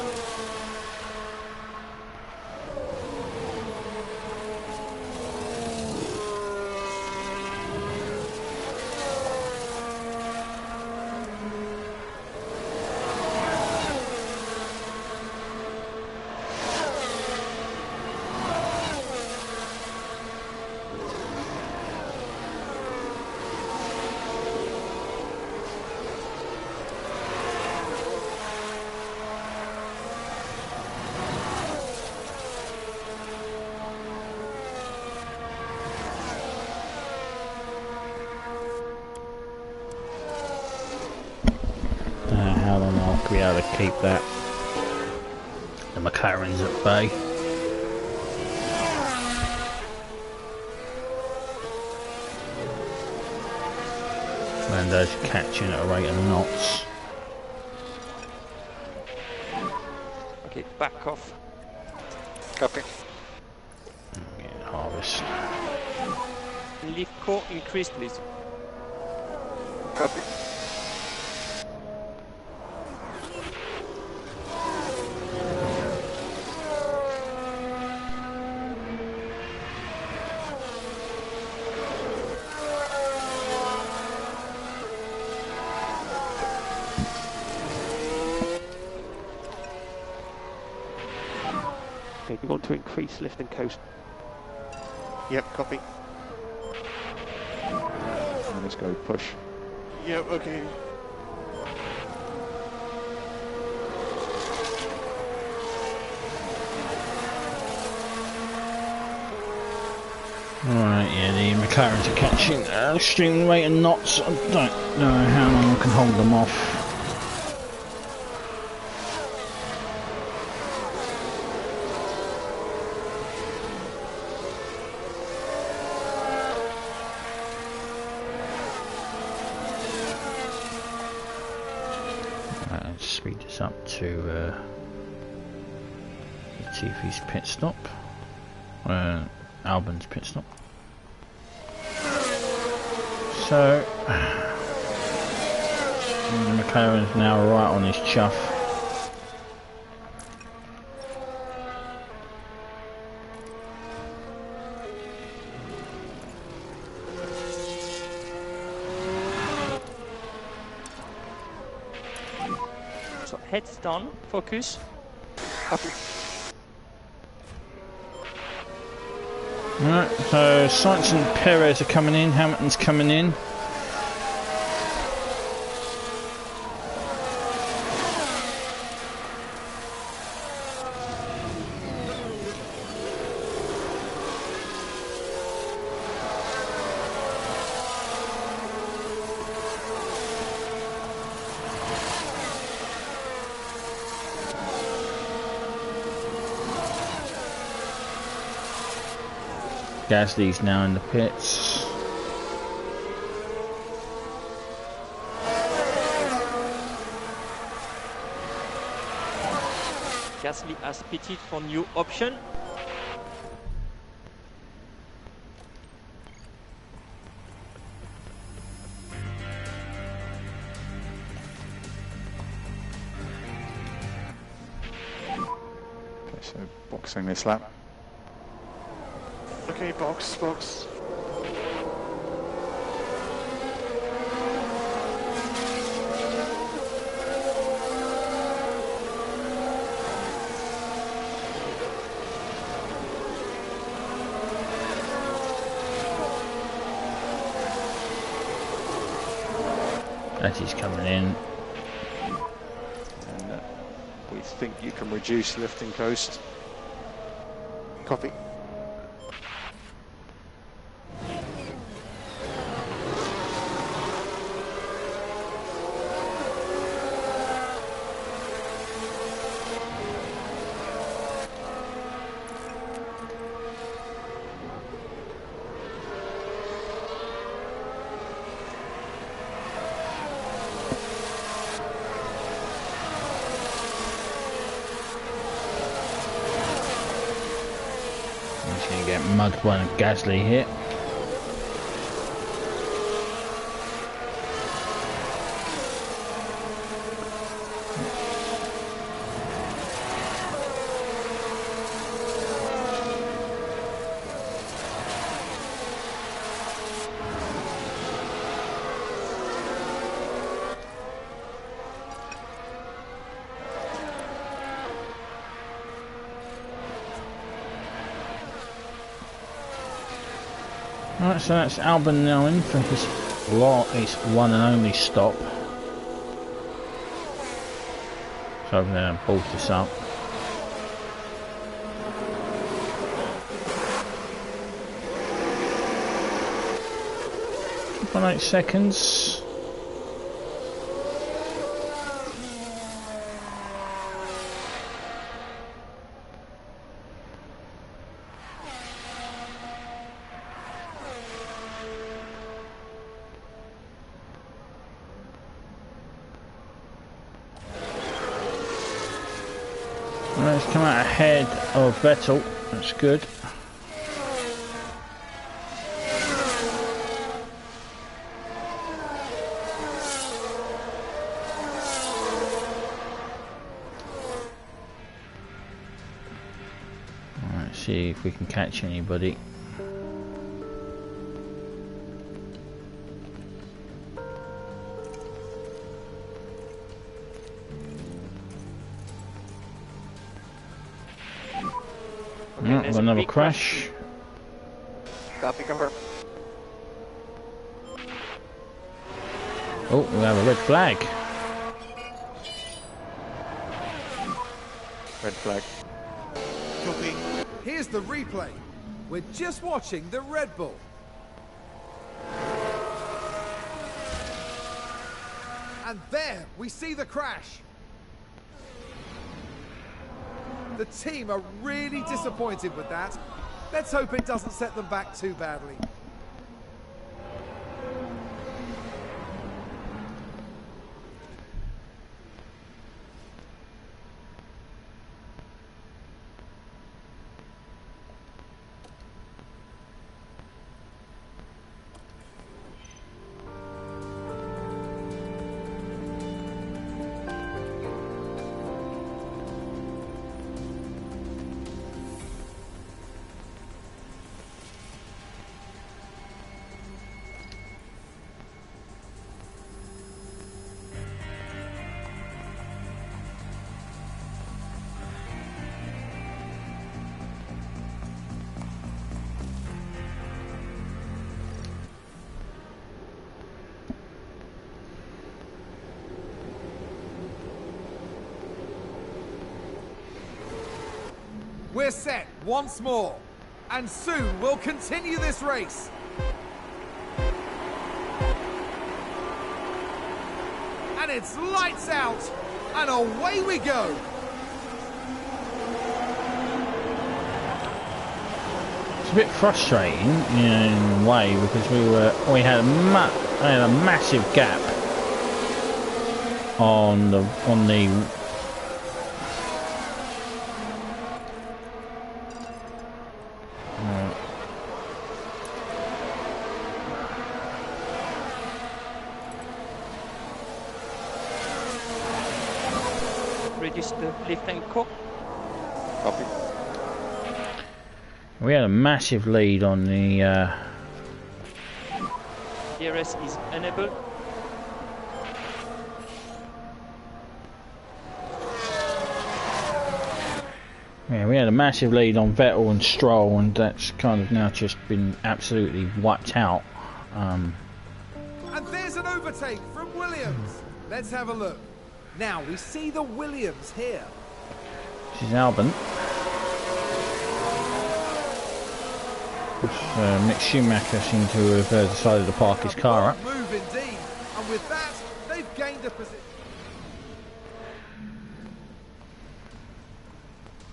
How long I'll be able to keep that. The McLaren's at bay. Lando's catching at a rate of knots. Okay, back off. Copy. Getting harvest. Leaf core increase, please. Copy. Okay, we want to increase lift and coast. Yep, copy. And let's go push. Yep, okay. Alright, yeah, the McLarens are catching extreme rate of knots. I don't know how long I can hold them off. Let's speed this up to Latifi's pit stop. Albon's pit stop. So McLaren's now right on his chuff. So heads down, focus. Copy. Right, so Sainz and Perez are coming in, Hamilton's coming in. Gasly's now in the pits. Gasly has pitted for new option. Okay, so boxing this lap. Okay, box. As he's coming in. And we think you can reduce lifting coast. Copy. He's going to get mugged by Gasly here. Right, so that's Albon now in for his one and only stop. So I'm going to bolt this up. For 8 seconds. Let's come out ahead of Vettel. That's good. Let's see if we can catch anybody. Got another crash. Copy, confirm. Oh, we have a red flag. Red flag. Copy. Here's the replay. We're just watching the Red Bull. And there we see the crash. The team are really disappointed with that. Let's hope it doesn't set them back too badly. We're set once more, and soon we'll continue this race. And it's lights out, and away we go. It's a bit frustrating in a way because we had a massive gap on the Reduce the lift and co. Copy. we had a massive lead on the DRS is enabled. yeah, we had a massive lead on Vettel and Stroll, and that's kind of now just been absolutely wiped out. And there's an overtake from Williams. Let's have a look. Now we see the Williams here. This is Albon. Mick Schumacher seemed to have decided to park his car up. Move indeed. And with that, they've gained a position.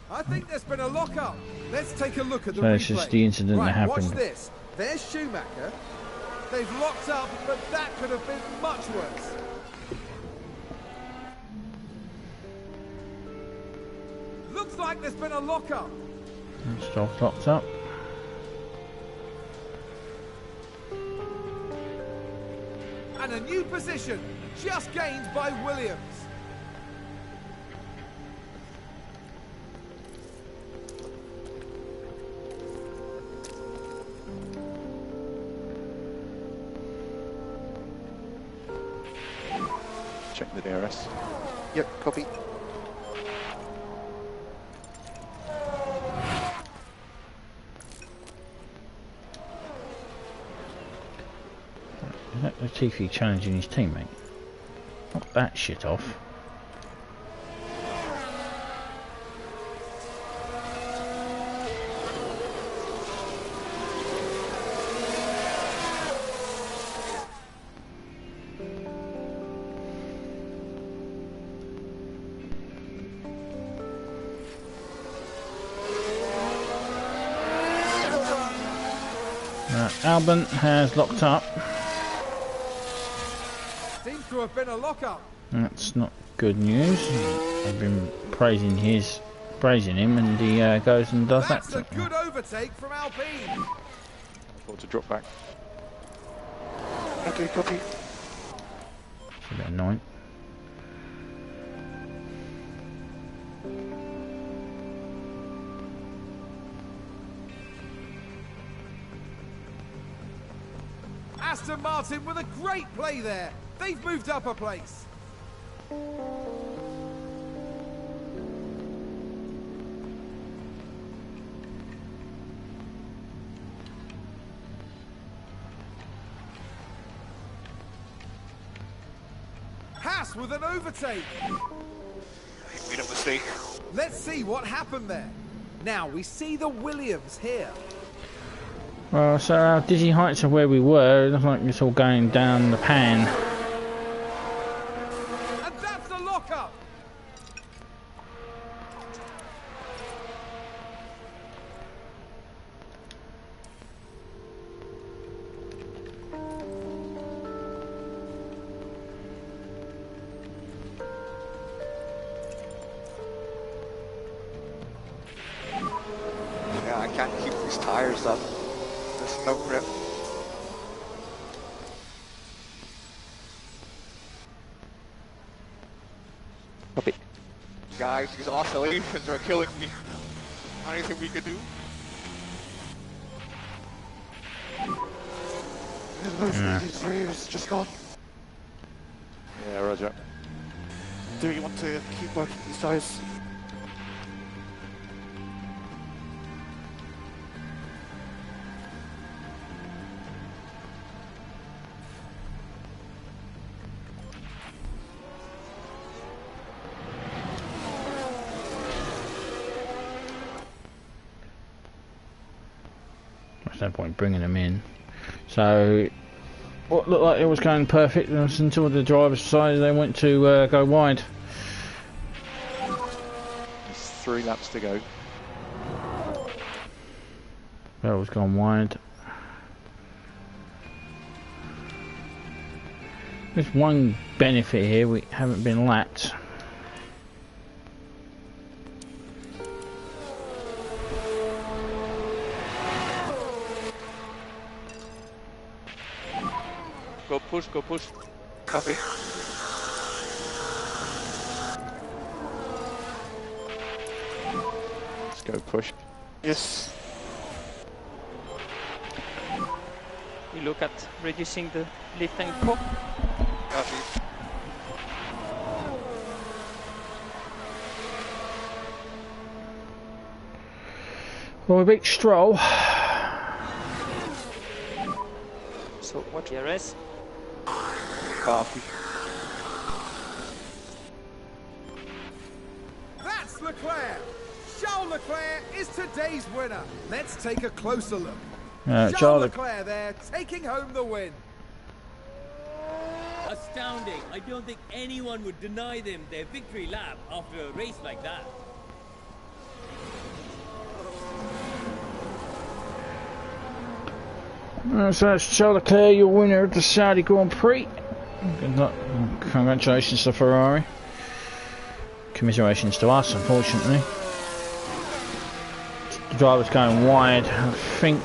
I think there's been a lock-up. Let's take a look at the So replay. it's just the incident that happened. Watch this. There's Schumacher. They've locked up, but that could have been much worse. Looks like there's been a lock-up. Stroll's locked up. And a new position just gained by Williams. Check the DRS. Yep, copy. Is that Latifi challenging his teammate? Knock that shit off. Albon has locked up. Seems to have been a lock-up. That's not good news. I've been praising him, and he goes and does That's that. a good overtake from Alpine. Thought to drop back. Okay, copy. It's a bit annoying. Aston Martin with a great play there. They've moved up a place. Haas with an overtake. Made a mistake. Let's see what happened there. Now we see the Williams here. Well, so our dizzy heights of where we were, it looks like it's all going down the pan. And that's the lock-up. Yeah, I can't keep these tires up. There's no grip. Copy. Guys, these oscillations are killing me. Anything we could do? It's just gone. Yeah, roger. Do you want to keep working these tires? no point bringing them in. So what looked like it was going perfect until the drivers decided they went to go wide. There's 3 laps to go. Bell's gone wide. There's one benefit here, we haven't been lapped. Go push, go push. Copy. Let's go push. Yes. We look at reducing the lift and pop. Copy. Well, we beat Stroll. So what DRS? Copy. That's Leclerc. Charles Leclerc is today's winner. Let's take a closer look. Charles Leclerc there, taking home the win. Astounding. I don't think anyone would deny them their victory lap after a race like that. So that's Charles Leclerc, your winner of the Saudi Grand Prix. Good luck. Congratulations to Ferrari. Commiserations to us, unfortunately. The driver's going wide. I think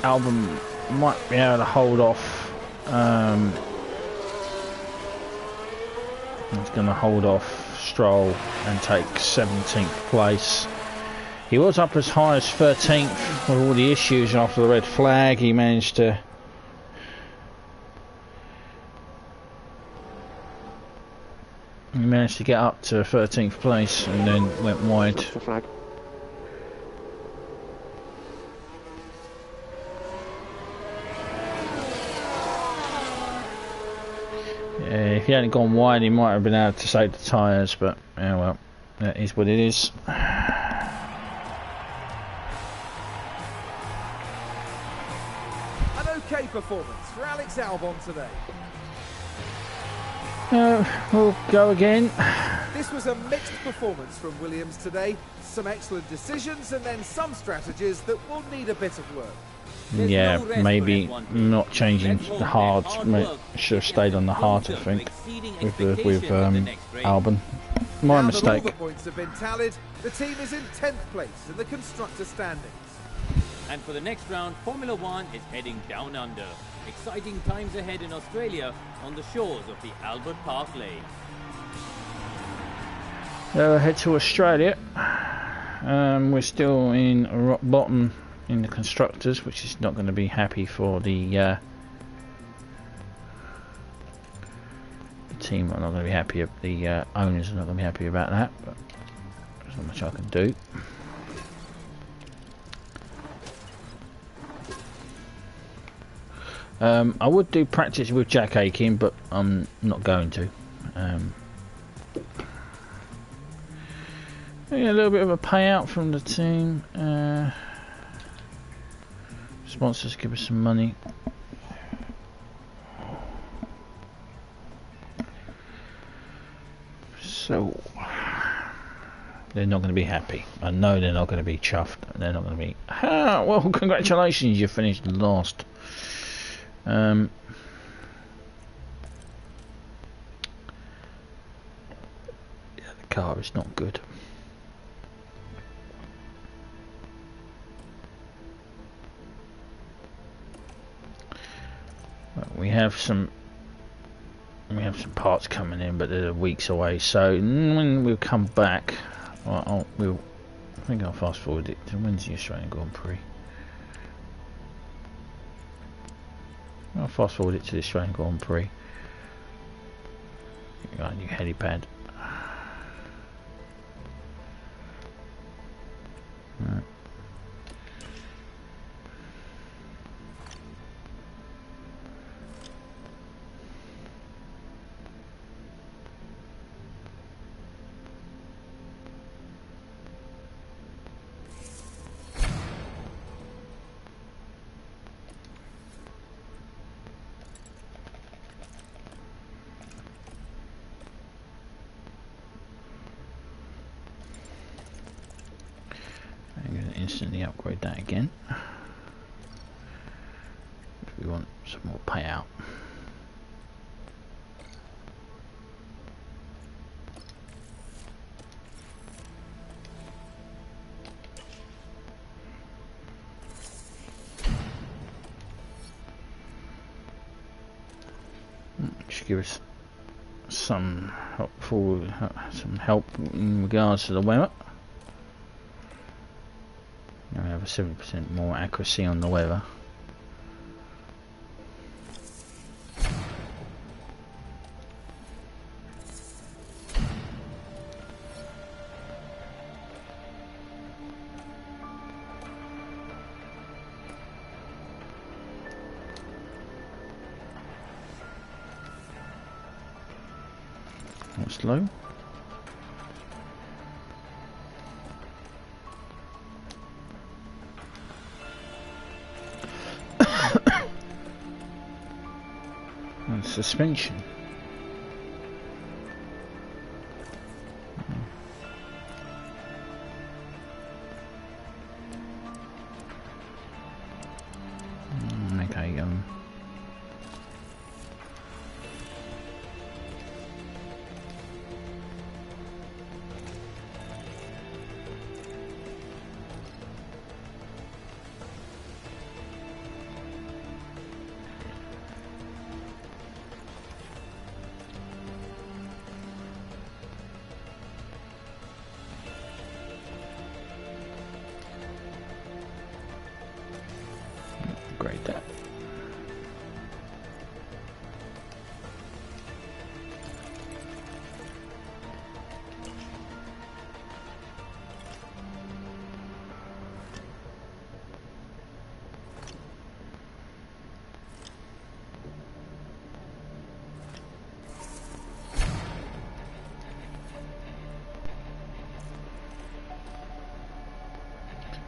Albon might be able to hold off. He's going to hold off Stroll and take 17th place. He was up as high as 13th with all the issues after the red flag. He managed to get up to 13th place and then went wide. That's the flag. If he hadn't gone wide, he might have been able to save the tyres, but yeah, well, that is what it is. An okay performance for Alex Albon today. We'll go again. This was a mixed performance from Williams today. Some excellent decisions and then some strategies that will need a bit of work. There's Yeah, no rest maybe for F1 not changing Let's hope the their hard. hard work Should have stayed on the hard, I comes think, to exceeding with expectations in the next race. Albon. My Now that all mistake. the points have been tallied, the team is in 10th place in the constructor standings. And for the next round, Formula One is heading down under. Exciting times ahead in Australia on the shores of the Albert Park Lake. Head to Australia. We're still in rock bottom in the constructors, which is not going to be happy for the team. Are not going to be happy. The owners are not going to be happy about that. But there's not much I can do. I would do practice with Jack Aiken, but I'm not going to. Yeah, a little bit of a payout from the team. Sponsors give us some money. So they're not going to be happy. I know they're not going to be chuffed. They're not going to be. Ah, well, congratulations, you finished last. Yeah, the car is not good. We have some parts coming in, but they're weeks away. So when we'll come back, I think I'll fast forward it to when's the Australian Grand Prix. I'll fast forward it to the Australian Grand Prix. Got a new helipad. Right. definitely upgrade that again if we want some more payout. Should give us some help in regards to the weather. Now we have a 7% more accuracy on the weather. Slow. And suspension. Okay. Upgrade that.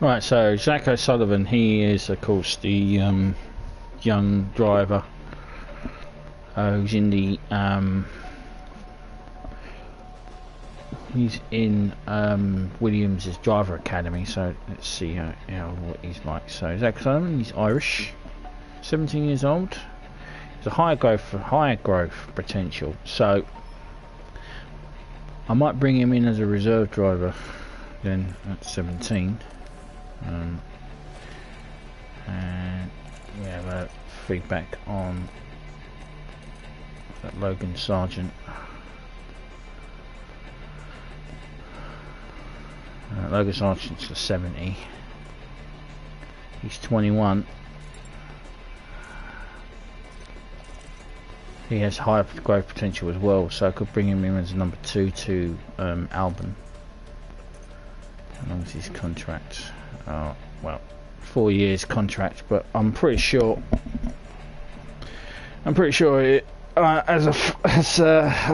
Right, so Zach O'Sullivan, he is of course the young driver who's in the he's in Williams' driver academy. So let's see how what he's like. So Zach O'Sullivan, he's Irish, 17 years old. He's a high growth potential. So I might bring him in as a reserve driver then at 17. And we have a feedback on that Logan Sargent. Logan Sargent's a 70. He's 21. He has high growth potential as well, so I could bring him in as a number 2 to Albon. How long is his contract? Well, 4 years contract, but I'm pretty sure it, as a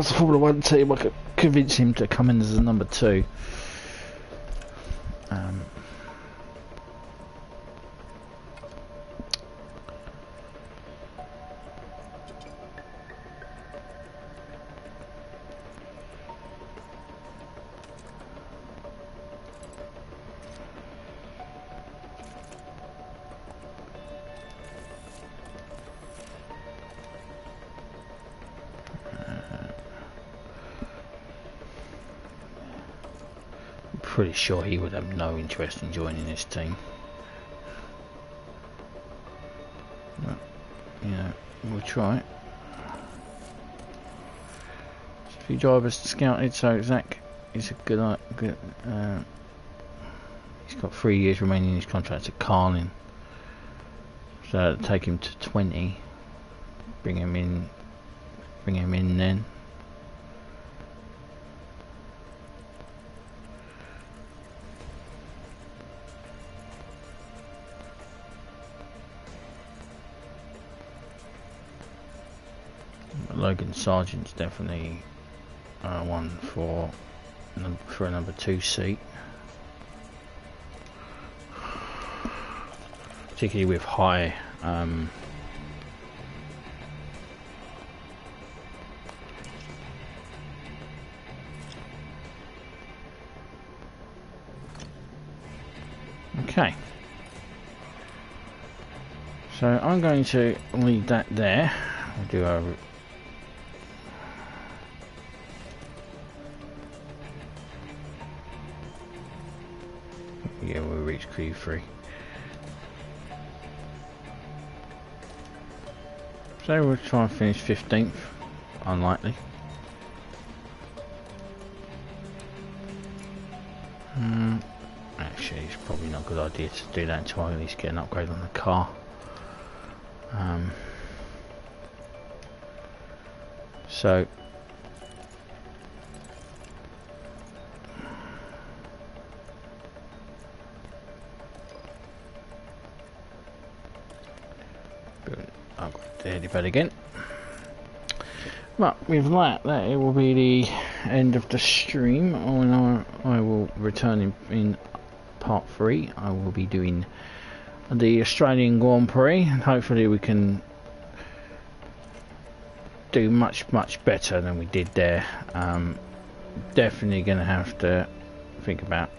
Formula 1 team, I could convince him to come in as a number 2. Pretty sure he would have no interest in joining this team. But, you know, we'll try it. A few drivers scouted, so Zach is a good. He's got 3 years remaining in his contract at Carlin, so that'll take him to 20. Bring him in then. Logan Sargent's definitely one for a number 2 seat, particularly with high Okay. So I'm going to leave that there. We'll do our... Yeah, we'll reach Q3. So we'll try and finish 15th. Unlikely. Actually, it's probably not a good idea to do that until I at least get an upgrade on the car. So I'll go to the helipad again. But with that it will be the end of the stream. I will return in part 3. I will be doing the Australian Grand Prix, and hopefully we can do much better than we did there. Definitely going to have to think about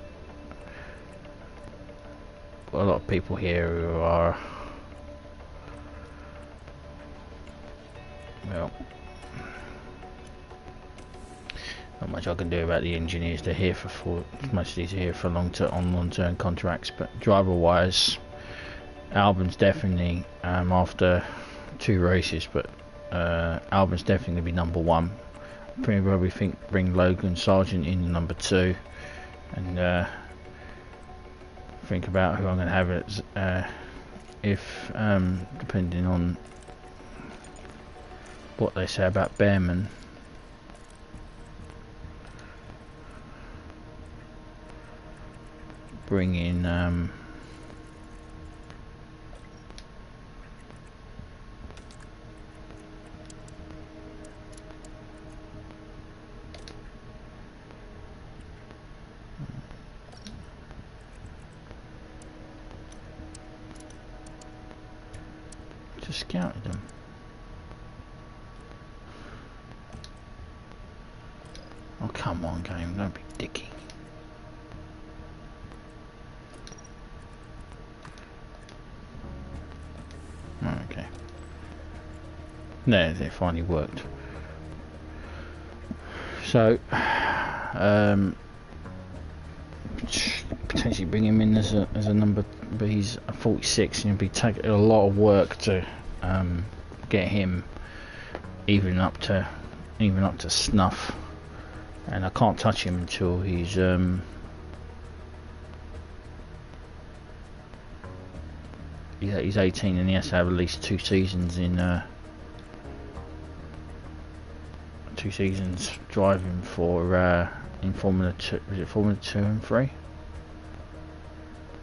a lot of people here who are, well, not much I can do about the engineers. They're here for most of these are here for long-term contracts, but driver-wise, Albon's definitely after 2 races, but Albon's definitely going to be number 1. Probably think bring Logan Sargent in number 2, and think about who I'm going to have it if depending on what they say about Behrman. Bring in just scouted them. Oh, come on, game, don't be dicky. Okay. There, it finally worked. So, potentially bring him in as a number, but he's a 46, and it'll be taking a lot of work to get him even up to snuff, and I can't touch him until he's yeah, he's 18, and he has to have at least 2 seasons in 2 seasons driving for in Formula 2. Is it Formula 2 and 3?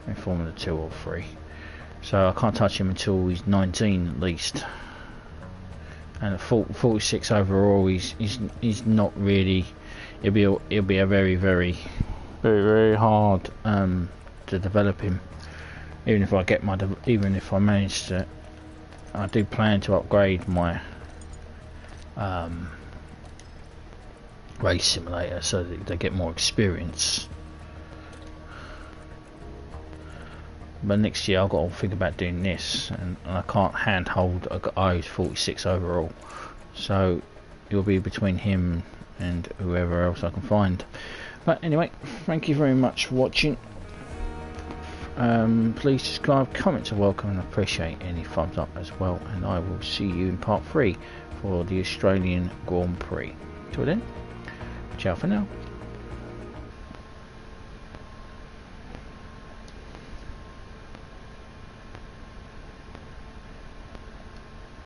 In Formula 2 or 3. So I can't touch him until he's 19 at least. And at 46 overall, he's not really. It'll be a very hard to develop him. Even if I manage to, I do plan to upgrade my race simulator so that they get more experience. But next year I've got to think about doing this, and I can't handhold a guy who's 46 overall. So it'll be between him and whoever else I can find. But anyway, thank you very much for watching. Please subscribe, comments are welcome, and I appreciate any thumbs up as well, and I will see you in part 3 for the Australian Grand Prix. Till then, ciao for now.